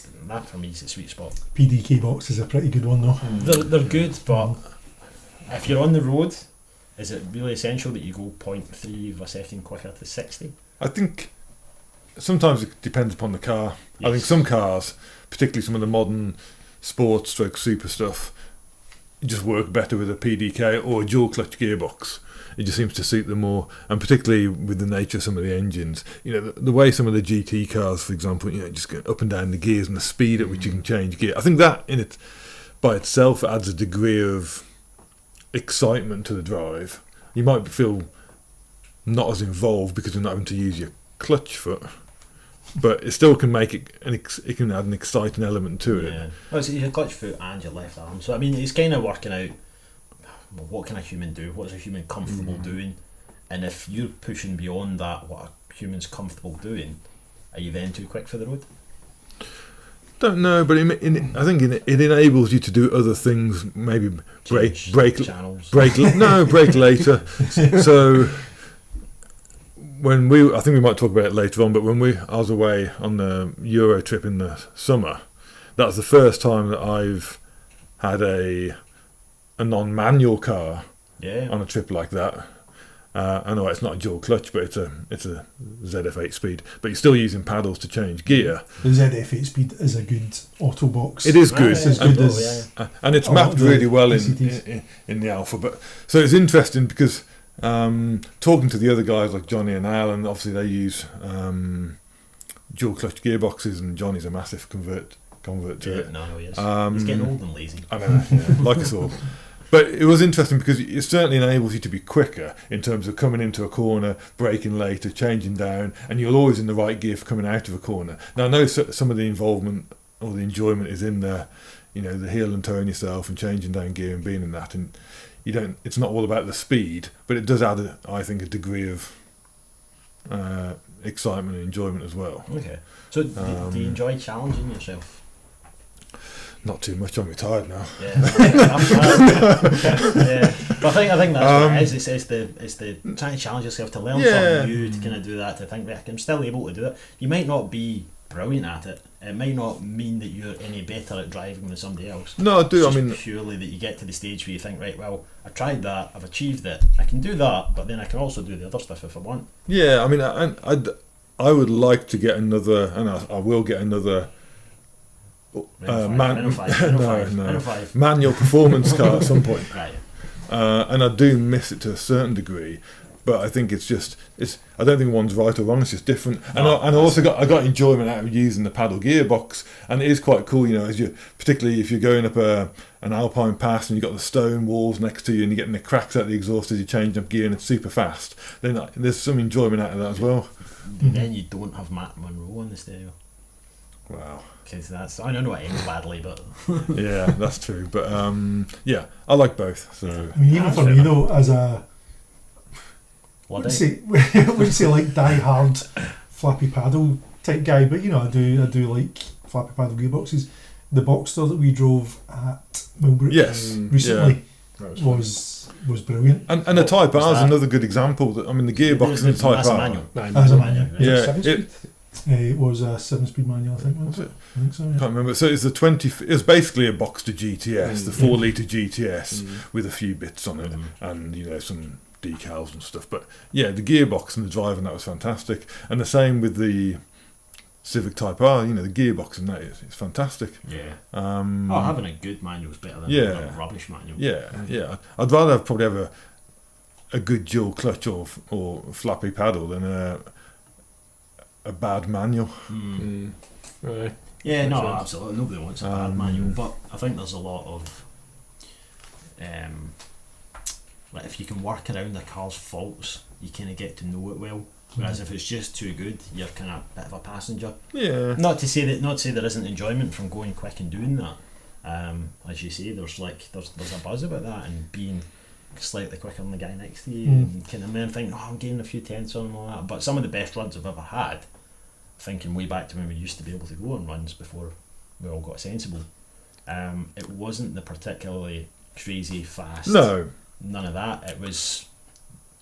for me is the sweet spot. PDK box is a pretty good one though. They're good, but if you're on the road, is it really essential that you go 0.3 of a second quicker to 60? I think sometimes it depends upon the car. I think some cars, particularly some of the modern sports stroke super stuff, just work better with a PDK or a dual clutch gearbox. It just seems to suit them more, and particularly with the nature of some of the engines. The way some of the GT cars, for example, just go up and down the gears and the speed at which you can change gear. I think that in it by itself adds a degree of excitement to the drive. You might feel not as involved because you're not having to use your clutch foot, but it still can make it, it can add an exciting element to it. Yeah. Well, it's your clutch foot and your left arm. So I mean, it's kind of working out. Well, what can a human do? What is a human comfortable doing? And if you're pushing beyond that, what a human's comfortable doing, are you then too quick for the road? Don't know, but I think it enables you to do other things. Maybe brake channels. brake later. So I think we might talk about it later on. But I was away on the Euro trip in the summer. That was the first time that I've had a non-manual car on a trip like that. I know it's not a dual clutch, but it's a ZF8 speed. But you're still using paddles to change gear. The ZF8 speed is a good auto box. It is good. It's as good as and it's mapped really well in the Alpha. But so it's interesting because talking to the other guys like Johnny and Al, and obviously they use dual clutch gearboxes, and Johnny's a massive convert to it. No, he is. He's getting old and lazy. I know, like us all. But it was interesting because it certainly enables you to be quicker in terms of coming into a corner, braking later, changing down, and you're always in the right gear for coming out of a corner. Now I know some of the involvement or the enjoyment is in the the heel and toe in yourself and changing down gear and being in that, and you don't. It's not all about the speed, but it does add, I think, a degree of excitement and enjoyment as well. Okay. So do you enjoy challenging yourself? Not too much. I'm retired now. Yeah, yeah. But I think that's what it is. It's the trying to challenge yourself to learn something new, to kind of do that, to think that I'm still able to do it. You might not be brilliant at it. It might not mean that you're any better at driving than somebody else. No, I do. It's I mean, purely that you get to the stage where you think, right, well, I tried that, I've achieved it, I can do that, but then I can also do the other stuff if I want. yeah. I mean, I would like to get another, and I will get another. Manual performance car at some point. Right. And I do miss it to a certain degree, but I think it's I don't think one's right or wrong. It's just different. No, and I also got enjoyment out of using the paddle gearbox, and it is quite cool. As particularly if you're going up an alpine pass and you've got the stone walls next to you and you're getting the cracks out of the exhaust as you change up gear and it's super fast. Then there's some enjoyment out of that as well. Then you don't have Matt Monroe on the stereo. Wow. Because I don't know it ends badly, but Yeah, that's true. But yeah, I like both. So I mean, even for me though, as a I Luddy. wouldn't say like die-hard flappy paddle type guy, but I do like flappy paddle gearboxes. The Boxster that we drove at Millbrook recently was brilliant. And the Type R is another good example. That, I mean, the gearbox in the Type R. Manual. It was a 7-speed manual, I think. Was it? I think so. Yeah. Can't remember. So it's it's basically a Boxster GTS, the 4-litre GTS with a few bits on it, and some decals and stuff. But yeah, the gearbox and the drive and that was fantastic. And the same with the Civic Type R. The gearbox in that is fantastic. Yeah. Having a good manual is better than a rubbish manual. Yeah. I'd rather probably have a good dual clutch or flappy paddle than a bad manual. Right. Yeah, no, absolutely. Nobody wants a bad manual, but I think there's a lot of like if you can work around the car's faults, you kind of get to know it well. Whereas if it's just too good, you're kind of a bit of a passenger. Yeah. Not to say there isn't enjoyment from going quick and doing that. As you say, there's a buzz about that and being slightly quicker than the guy next to you, and kind of then thinking, I'm getting a few tenths on and all that. But some of the best runs I've ever had, thinking way back to when we used to be able to go on runs before we all got sensible, it wasn't the particularly crazy fast. No. None of that. It was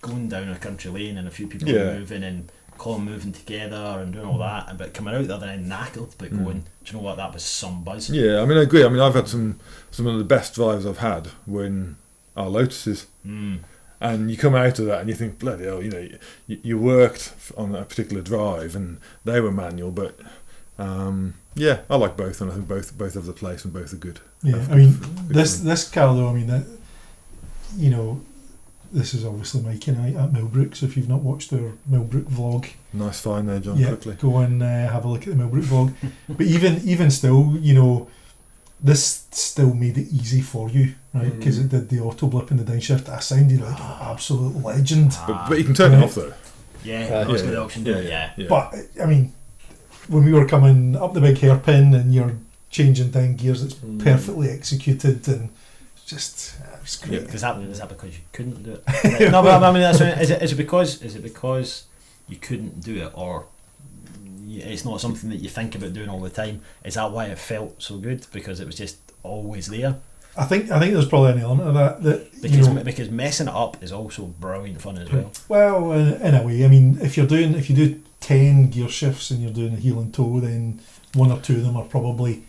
going down a country lane and a few people moving and column moving together and doing all that, but coming out the other end knackered, but going, do you know what, that was some buzz. Yeah, I mean, I agree. I mean, I've had some of the best drives I've had when our Lotuses. And you come out of that and you think, bloody hell, you worked on a particular drive and they were manual, but yeah, I like both, and I think both have the place and both are good. Yeah, I mean, this car though, I mean, this is obviously Mike and I at Millbrook, so if you've not watched our Millbrook vlog, nice find there, John. Quickly go and have a look at the Millbrook vlog. But even still, this still made it easy for you, right? Because it did the auto blip and the downshift. I sounded like an absolute legend. But you can turn it off though. Yeah, that's the option. Yeah. But I mean, when we were coming up the big hairpin and you're changing down gears, it's perfectly executed and just it's great. Is that because you couldn't do it? Right. No, but I mean, that's is it because you couldn't do it, or it's not something that you think about doing all the time? Is that why it felt so good? Because it was just always there? I think there's probably an element of that because messing it up is also brilliant fun as well. Well, in a way, I mean, if you do 10 gear shifts and you're doing a heel and toe, then one or two of them are probably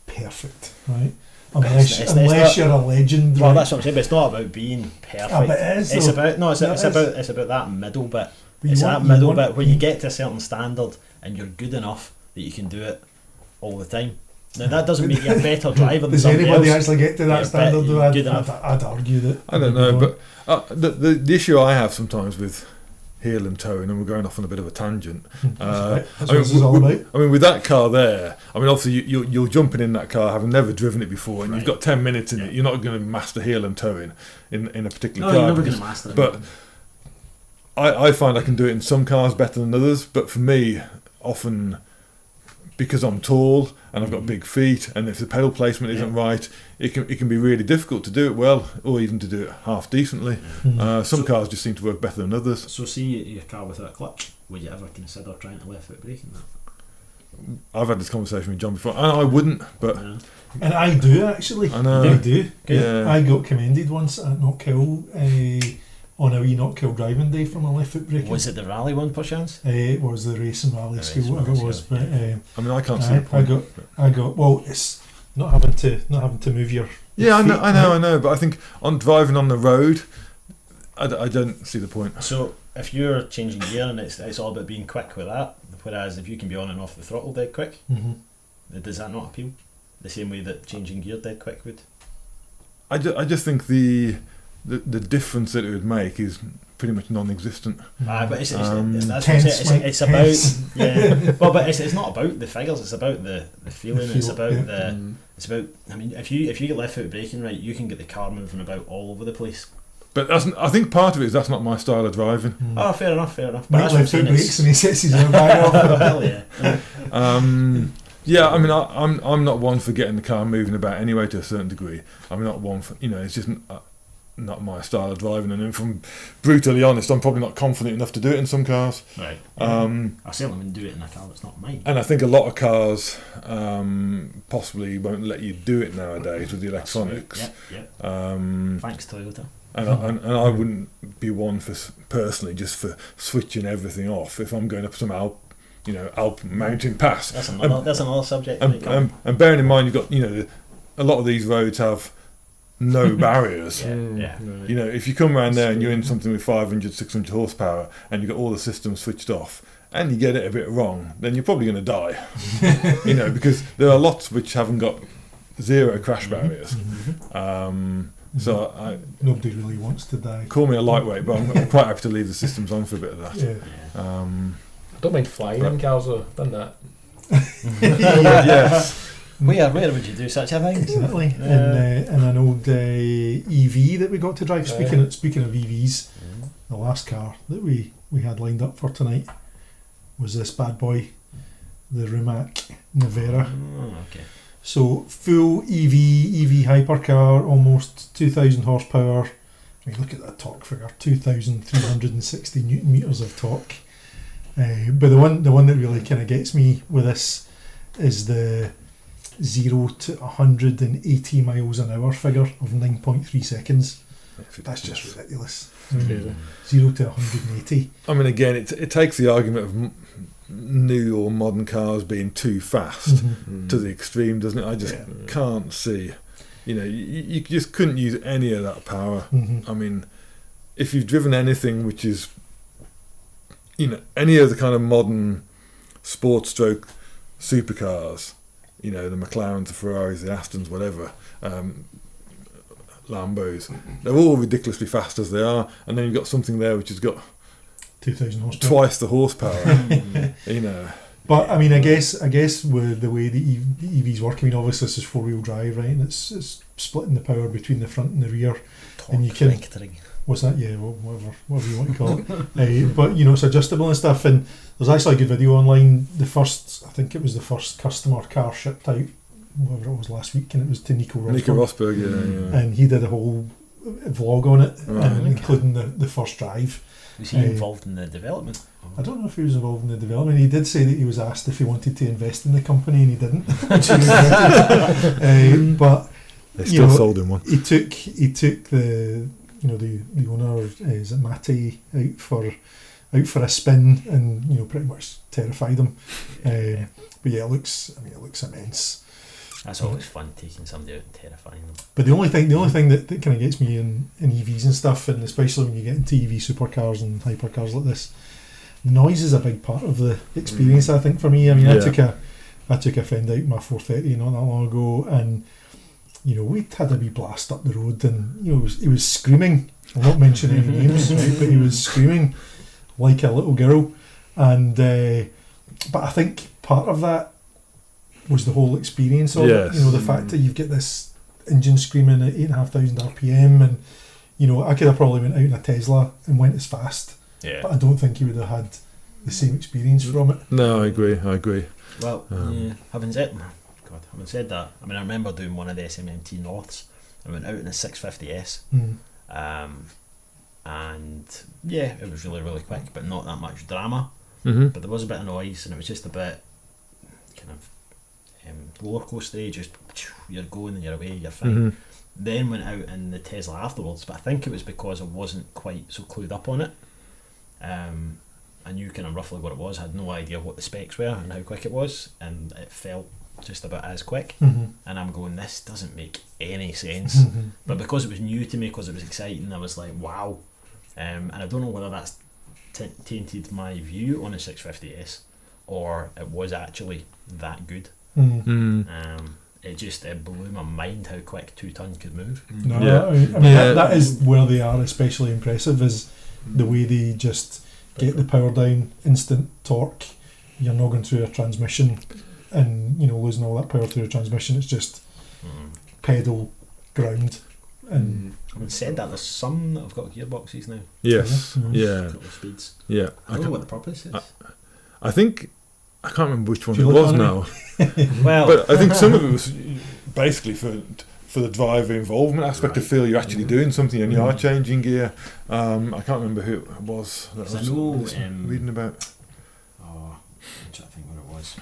perfect, right? Unless you're a legend. Well, right? that's what I'm saying. But it's not about being perfect. But it is, it's about that middle bit. It's that middle bit where you get to a certain standard and you're good enough that you can do it all the time. Now that doesn't make you a better driver than somebody else. Does anybody actually get to that standard though? I'd argue that. I don't know, but the issue I have sometimes with heel and towing, and we're going off on a bit of a tangent. That's what this is all about. I mean, with that car there, I mean, obviously you're jumping in that car having never driven it before, and you've got 10 minutes in it. You're not going to master heel and towing in a particular car. You're never going to master it. But I find I can do it in some cars better than others. But for me, often because I'm tall and I've got big feet, and if the pedal placement isn't right, it can be really difficult to do it well, or even to do it half decently. Some cars just seem to work better than others. So see your car without a clutch, would you ever consider trying to left foot brake in that? I've had this conversation with John before, and I wouldn't, but And I do actually. I know. I do. Yeah. I got commended once at Knockhill on a wee Knockhill driving day for my left foot braking. Was it the rally one, perchance? It was the racing rally school, whatever it was. But I mean, I can't see the point. I got. Well, it's not having to move your. Yeah, feet, I know. But I think on driving on the road, I don't see the point. So if you're changing gear and it's all about being quick with that, whereas if you can be on and off the throttle dead quick, does that not appeal? The same way that changing gear dead quick would? I just think the difference that it would make is pretty much non-existent. But it's about but it's not about the figures. It's about the feeling. It's about it's about. I mean, if you get left foot braking right, you can get the car moving about all over the place. But I think part of it is that's not my style of driving. Oh, fair enough. But Mate left foot brakes and he sets his own back off. Hell yeah. Yeah, I mean, I'm not one for getting the car moving about anyway to a certain degree. I'm not one for, it's just not my style of driving. And if I'm brutally honest, I'm probably not confident enough to do it in some cars. Right. I certainly wouldn't do it in a car that's not mine. And I think a lot of cars possibly won't let you do it nowadays with the electronics. Thanks, Toyota. And I wouldn't be one for personally just for switching everything off if I'm going up some Alp mountain pass. That's another subject. And bearing in mind, you've got a lot of these roads have no barriers. If you come around there and you're in something with 500, 600 horsepower and you've got all the systems switched off and you get it a bit wrong, then you're probably going to die. Because there are lots which haven't got zero crash barriers. So nobody really wants to die. Call me a lightweight, but I'm quite happy to leave the systems on for a bit of that. I don't mind flying in cars though. I've done that. Yes. Where would you do such a thing? Exactly. In an old EV that we got to drive. Speaking of EVs, the last car that we had lined up for tonight was this bad boy, the Rimac Never. Okay. So full EV hypercar, almost 2,000 horsepower. I mean, look at that torque figure, 2,360 newton meters of torque. But the one that really kind of gets me with this is the 0 to 180 miles an hour figure of 9.3 seconds. That's just ridiculous. 0 to 180. I mean, again, it takes the argument of new or modern cars being too fast to the extreme, doesn't it? I just can't see. You just couldn't use any of that power. I mean, if you've driven anything which is, any of the kind of modern sports stroke supercars, the McLarens, the Ferraris, the Astons, whatever, Lambos, they're all ridiculously fast as they are, and then you've got something there which has got 2,000 horsepower, twice the horsepower. But I mean, I guess with the way the EVs work, I mean, obviously this is 4-wheel drive, right? And it's splitting the power between the front and the rear, and you can. Vectoring. What's that? Yeah, well, whatever you want to call it. But it's adjustable and stuff. And there's actually a good video online. I think it was the first customer car shipped out, whatever it was last week, and it was to Nico Rosberg. And he did a whole vlog on it, including the first drive. Was he involved in the development? I don't know if he was involved in the development. He did say that he was asked if he wanted to invest in the company, and he didn't. But they still sold him one. He took the owner, is it Matty, out for a spin, and pretty much terrified him. But yeah, it looks immense. That's always fun, taking somebody out and terrifying them. But the only thing that kind of gets me in EVs and stuff, and especially when you get into EV supercars and hypercars like this, noise is a big part of the experience. I think for me, I mean, I took a friend out in my 430 not that long ago, and we had a wee blast up the road, and he was screaming. I'm not mentioning any names, right, but he was screaming like a little girl, and but I think part of that was the whole experience of it. The fact that you've got this engine screaming at 8,500 RPM, and I could have probably went out in a Tesla and went as fast, but I don't think he would have had the same experience from it. No, I agree. Well, having said that, I mean, I remember doing one of the SMMT Norths. I went out in a 650S, and yeah, it was really, really quick, but not that much drama. Mm-hmm. But there was a bit of noise, and it was just a bit kind of roller coaster. Just you're going and you're away, you're fine. Mm-hmm. Then went out in the Tesla afterwards, but I think it was because I wasn't quite so clued up on it. I knew kind of roughly what it was, had no idea what the specs were and how quick it was, and it felt just about as quick. Mm-hmm. And I'm going, this doesn't make any sense. Mm-hmm. But because it was new to me, because it was exciting, I was like, wow. And I don't know whether that's tainted my view on a 650S, or it was actually that good. Mm-hmm. It blew my mind how quick 2 ton could move. No, Yeah. I mean that is where they are especially impressive, is the way they just get the power down, instant torque. You're not going through a transmission and losing all that power through a transmission. It's just pedal, ground, and Having said that, there's some that have got gearboxes now. Yes. Mhm. Yeah. Couple of speeds. Yeah. I don't know what the purpose is. I think I can't remember which one Do it you look was on now, Well, but I think some of it was basically for the driver involvement aspect to feel you're actually doing something and you are changing gear. I can't remember who it was that I I know, was reading about. I'm trying to think what it was.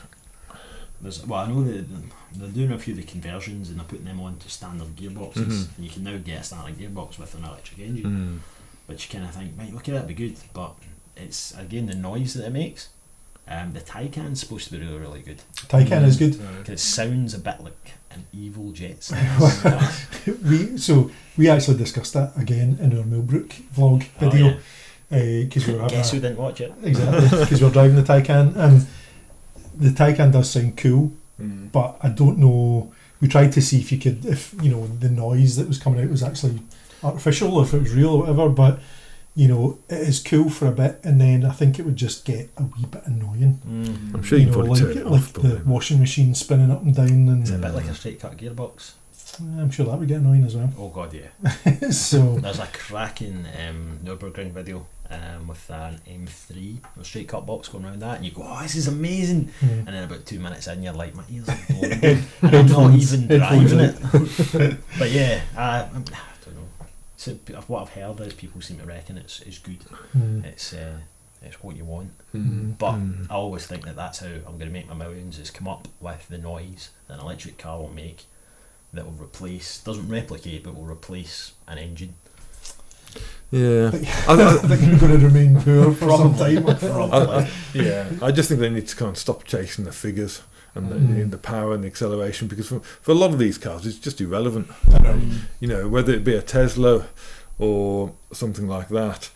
I know that they're doing a few of the conversions and they're putting them on to standard gearboxes, Mhm. and you can now get a standard gearbox with an electric engine, Mm. which you kind of think, right, okay, that'd be good, but it's again the noise that it makes. The Taycan's supposed to be really, really good. Taycan is good. Because it sounds a bit like an evil jet. We actually discussed that again in our Millbrook vlog video, because we were having Guess who didn't watch it? exactly because we were driving the Taycan, and the Taycan does sound cool, but I don't know. We tried to see if the noise that was coming out was actually artificial or if it was real or whatever, but it is cool for a bit, and then I think it would just get a wee bit annoying. I'm sure you can probably turn it like off. the washing machine spinning up and down, It's a and bit like a straight cut gearbox. I'm sure that would get annoying as well. Oh god, yeah. So There's a cracking Nürburgring video with an M3, a straight cut box going around that, and you go, oh, this is amazing. And then about 2 minutes in, you're like, my ears are blowing, and I'm not even driving it. But yeah, I don't know. So what I've heard is people seem to reckon it's good. It's what you want. But I always think that's how I'm going to make my millions, is come up with the noise that an electric car will make that will doesn't replicate, but will replace an engine. Yeah. I think you're going to remain poor for some time. Probably. Yeah. I just think they need to kind of stop chasing the figures and the power and the acceleration, because for a lot of these cars it's just irrelevant. Whether it be a Tesla or something like that,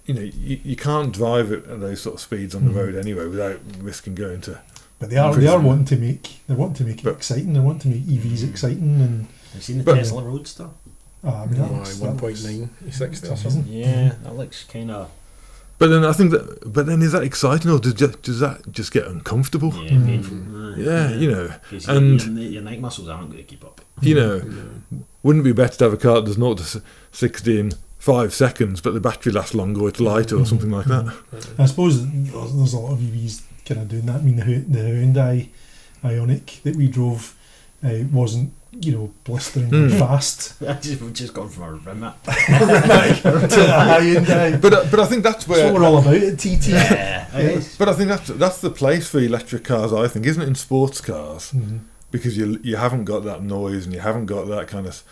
you can't drive it at those sort of speeds on the road anyway without risking going to. But they are wanting to make it exciting. They want to make EVs exciting, and Have you seen the Tesla Roadster? I mean, that looks 1.9 60 or amazing. something. Yeah, that looks kind of. But then I think is that exciting, or does that just get uncomfortable? Yeah, painful. Yeah, 'Cause and your neck muscles aren't going to keep up. wouldn't it be better to have a car that does 0 to 60 in 5 seconds, but the battery lasts longer, or it's lighter, or something like that? I suppose there's a lot of EVs kind of doing that. I mean, the Hyundai Ioniq that we drove wasn't blistering fast. We've just gone from a Rimac to a Hyundai. But I think that's where. That's what we're all about at TT. Yeah, But I think that's the place for electric cars, I think, isn't it, in sports cars? Because you haven't got that noise and you haven't got that kind of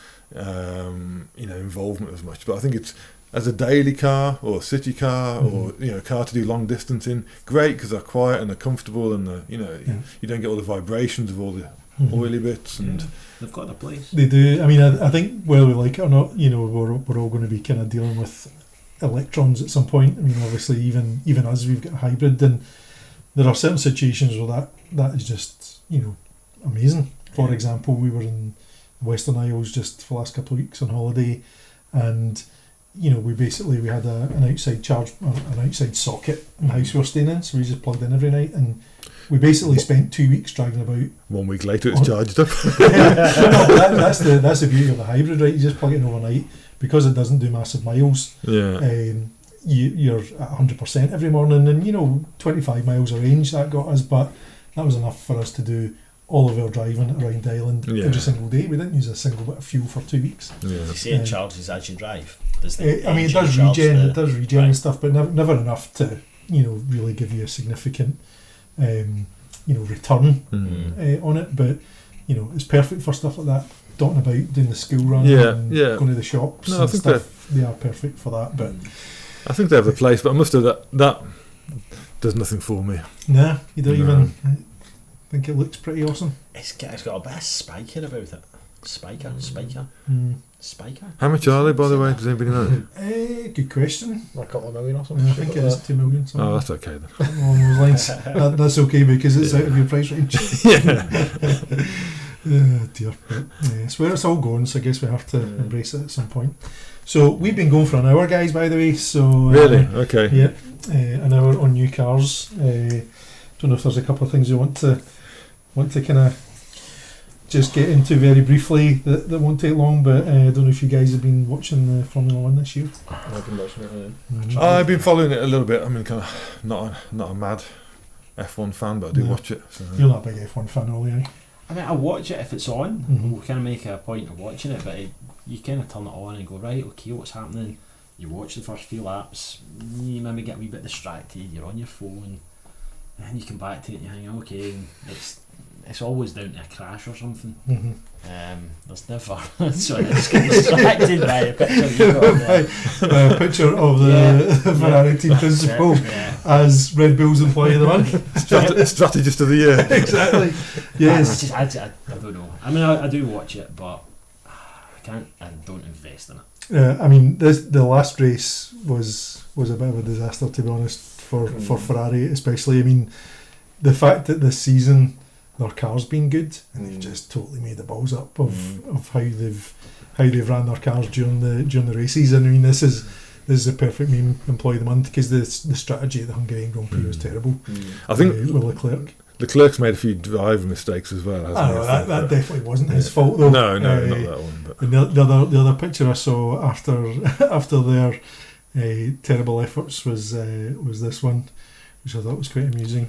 involvement as much. But I think it's, as a daily car or a city car or a car to do long distance in, great, because they're quiet and they're comfortable, and you don't get all the vibrations of all the oily bits, and they've got a place. They do. I mean, I think whether we like it or not, we're all going to be kind of dealing with electrons at some point. I mean, obviously, even us, we've got a hybrid, and there are certain situations where that is just amazing. For example, we were in Western Isles just for the last couple of weeks on holiday, and we had an outside charge, an outside socket in the house we were staying in, so we just plugged in every night, and we basically spent 2 weeks driving about. 1 week later it's charged up. That's the beauty of the hybrid, right? You just plug it in overnight, because it doesn't do massive miles. Yeah. you're at 100% every morning, and 25 miles of range that got us, but that was enough for us to do all of our driving around the island every single day. We didn't use a single bit of fuel for 2 weeks. Yeah. You say it charges as you drive. Does it does regen and stuff, but never enough to really give you a significant return on it. But it's perfect for stuff like that, dotting about, doing the school run, going to the shops and stuff. They are perfect for that. But I think they have a place, but I must have that does nothing for me. Nah, you don't even think it looks pretty awesome. It's got a bit of spiker about it. Spiker. How much are they, by the way? Does anybody know? Good question. A couple of million or something. I think it is 2 million. Something. Oh, that's okay then. Along those lines. That's okay because it's out of your price range. Oh dear. It's where it's all going, so I guess we have to embrace it at some point. So we've been going for an hour, guys, by the way. So really? Okay. Yeah. An hour on new cars. Don't know if there's a couple of things you want to kind of just get into very briefly that won't take long, but I don't know if you guys have been watching the Formula 1 this year. I've been watching it. I've been following it a little bit. I mean, kind of not a mad F1 fan, but I do watch it. So. You're not a big F1 fan, are you? I mean, I watch it if it's on. We'll kind of make a point of watching it, but you kind of turn it on and go, right, okay, what's happening? You watch the first few laps, you maybe get a wee bit distracted, you're on your phone, and then you come back to it and you think, okay, and it's always down to a crash or something. There's never so I just get distracted by a picture you got there. A picture of the Ferrari team principal as Red Bull's employee of the month. Strategist of the year. Exactly. Yes. I don't know. I mean, I do watch it, but I don't invest in it. I mean, the last race was a bit of a disaster, to be honest, for Ferrari especially. I mean, the fact that this season their car's been good and they've just totally made the balls up of how they've ran their cars during the races. And I mean, this is the perfect meme employee of the month, because the strategy at the Hungarian Grand Prix was terrible. I think with Leclerc. Leclerc's made a few driver mistakes as well, hasn't he? That definitely wasn't his fault though. No, not that one. But. And the other picture I saw after their terrible efforts was this one, which I thought was quite amusing.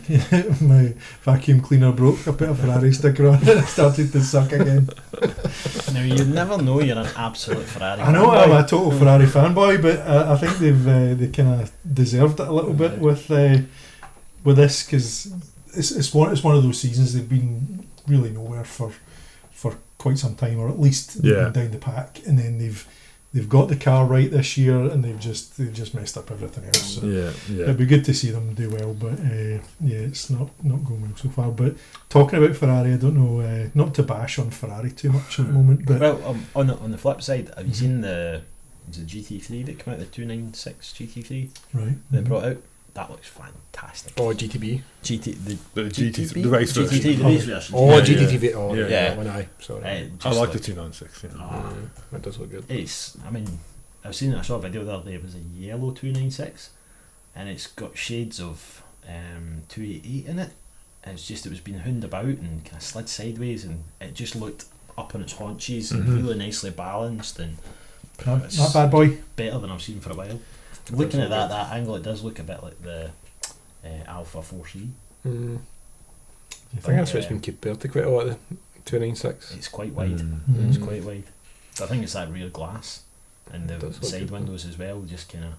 My vacuum cleaner broke. I put a Ferrari sticker on and it started to suck again. Now, you never know you're an absolute Ferrari I know fanboy. I'm a total Ferrari fanboy, but I think they kind of deserved it a little bit with this, because it's one of those seasons they've been really nowhere for quite some time, or at least they've been down the pack, and then they've got the car right this year, and they've just messed up everything else. So it'd be good to see them do well, but it's not going well so far. But talking about Ferrari, I don't know, not to bash on Ferrari too much at the moment, but on the flip side, have you seen the GT3 that came out, the 296 GT3 they brought out? That looks fantastic. Oh, GTB. The race version. GT3, the race version. Oh, GT3. Oh, yeah. When sorry. I like the 296. That does look good. I saw a video the other day. It was a yellow 296, and it's got shades of 288 in it. And it was being hooned about and kind of slid sideways, and it just looked up on its haunches and really nicely balanced, and not bad, boy. Better than I've seen for a while. Looking at that angle, it does look a bit like the Alpha 4C. I think that's what's been compared to quite a lot of the 296. It's quite wide. It's quite wide. I think it's that rear glass and the side windows as well. Just kind of,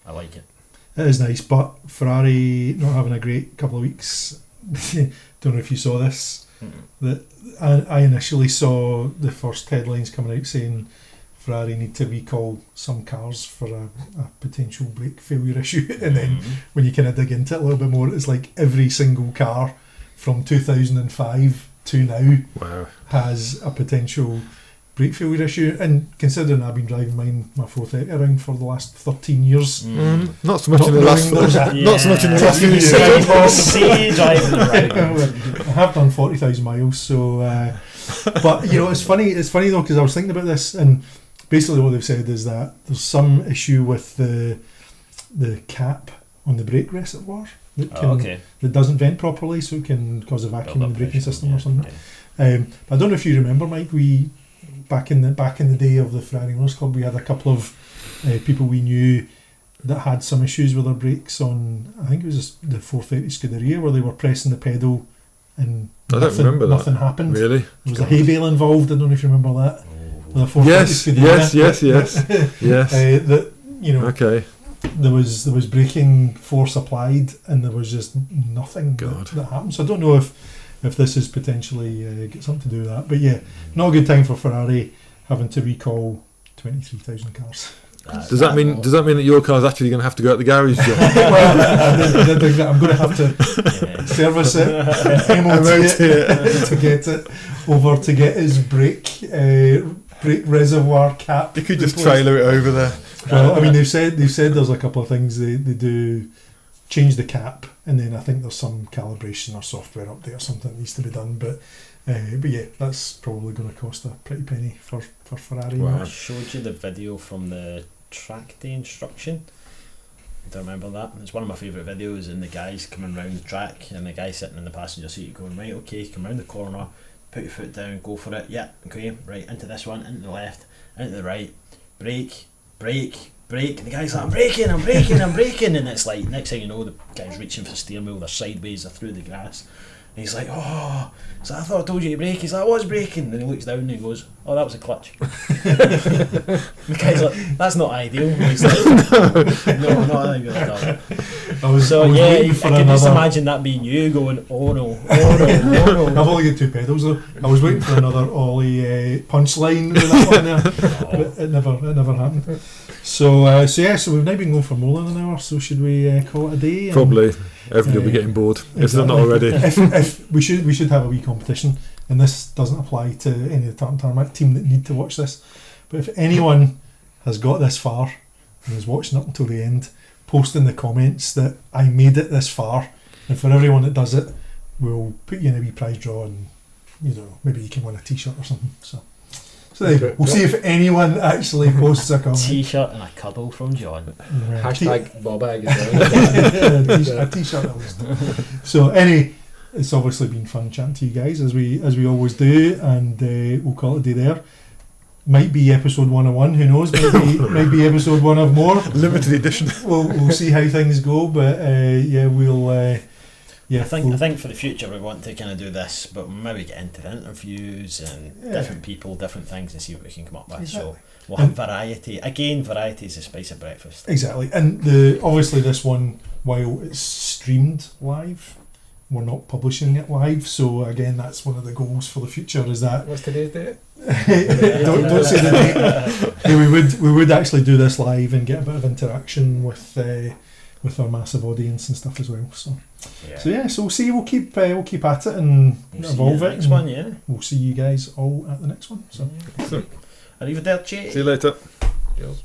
I like it. It is nice, but Ferrari not having a great couple of weeks. Don't know if you saw this. That I initially saw the first headlines coming out saying Ferrari need to recall some cars for a potential brake failure issue, and then when you kind of dig into it a little bit more, it's like every single car from 2005 to now has a potential brake failure issue. And considering I've been driving my 430 around for the last 13 years, not so much in the last few years. I have done 40,000 miles, so but it's funny though, because I was thinking about this, and basically what they've said is that there's some issue with the cap on the brake reservoir that doesn't vent properly, so it can cause a vacuum in the braking system or something. I don't know if you remember, Mike, we back in the day of the Ferrari Owners Club, we had a couple of people we knew that had some issues with their brakes on, I think it was the 430 Scuderia, where they were pressing the pedal and I don't remember that. Nothing happened. Really? There was a hay bale involved. I don't know if you remember that. With a 430 Yes. Scuderia. Yes. That, you know, Okay. there was braking force applied, and there was just nothing that happened. So I don't know if this is potentially got something to do with that. But yeah, not a good time for Ferrari having to recall 23,000 cars. Does that mean that your car's actually going to have to go out the garage, John? Well, I'm going to have to service it, MOT it to get it over to get his brake reservoir cap. You could just trailer it over there. Well, I mean, they've said there's a couple of things they do. Change the cap, and then I think there's some calibration or software update or something that needs to be done. But yeah, that's probably going to cost a pretty penny for Ferrari. Well, I showed you the video from the track day instruction. I don't remember that. It's one of my favourite videos, and the guy's coming round the track, and the guy sitting in the passenger seat going, right, okay, come round the corner, put your foot down, go for it. Yeah, okay, right, into this one, into the left, into the right, brake. And the guy's like, I'm braking, and it's like, next thing you know, the guy's reaching for the steering wheel, they're sideways, they're through the grass, and he's like, oh, so I thought I told you to brake. He's like, I was braking. Then he looks down and he goes, oh, that was a clutch. The guy's like, that's not ideal. And he's like, no, not ideal at all. I can just imagine that being you going, oh no. I've only got two pedals though. I was waiting for another Ollie punchline with that one there, but it never happened. So we've now been going for more than an hour. So should we call it a day? Probably. Everybody will be getting bored if they're not already. If we should have a wee competition, and this doesn't apply to any of the Tartan Tarmac team that need to watch this. But if anyone has got this far and is watching up until the end, post in the comments that I made it this far, and for everyone that does it, we'll put you in a wee prize draw, and maybe you can win a t-shirt or something. So there you go. We'll see if anyone actually posts a comment. T-shirt and a cuddle from John. Hashtag Bobag. A t-shirt at least. So it's obviously been fun chatting to you guys as we always do, and we'll call it a day there. Might be episode 101, who knows? Might be episode one of more. Limited edition. We'll see how things go, but we'll. I think for the future we want to kind of do this, but maybe get into the interviews and different people, different things, and see what we can come up with. Exactly. So we'll have variety. Again, variety is the spice of breakfast. Exactly, and obviously this one, while it's streamed live, we're not publishing it live. So again, that's one of the goals for the future. Is that what's today's date? don't say the date. Yeah, we would actually do this live and get a bit of interaction with our massive audience and stuff as well. So we'll see. We'll keep at it and evolve it. Next one, yeah. We'll see you guys all at the next one. So, arrivederci. See you later. Cheers.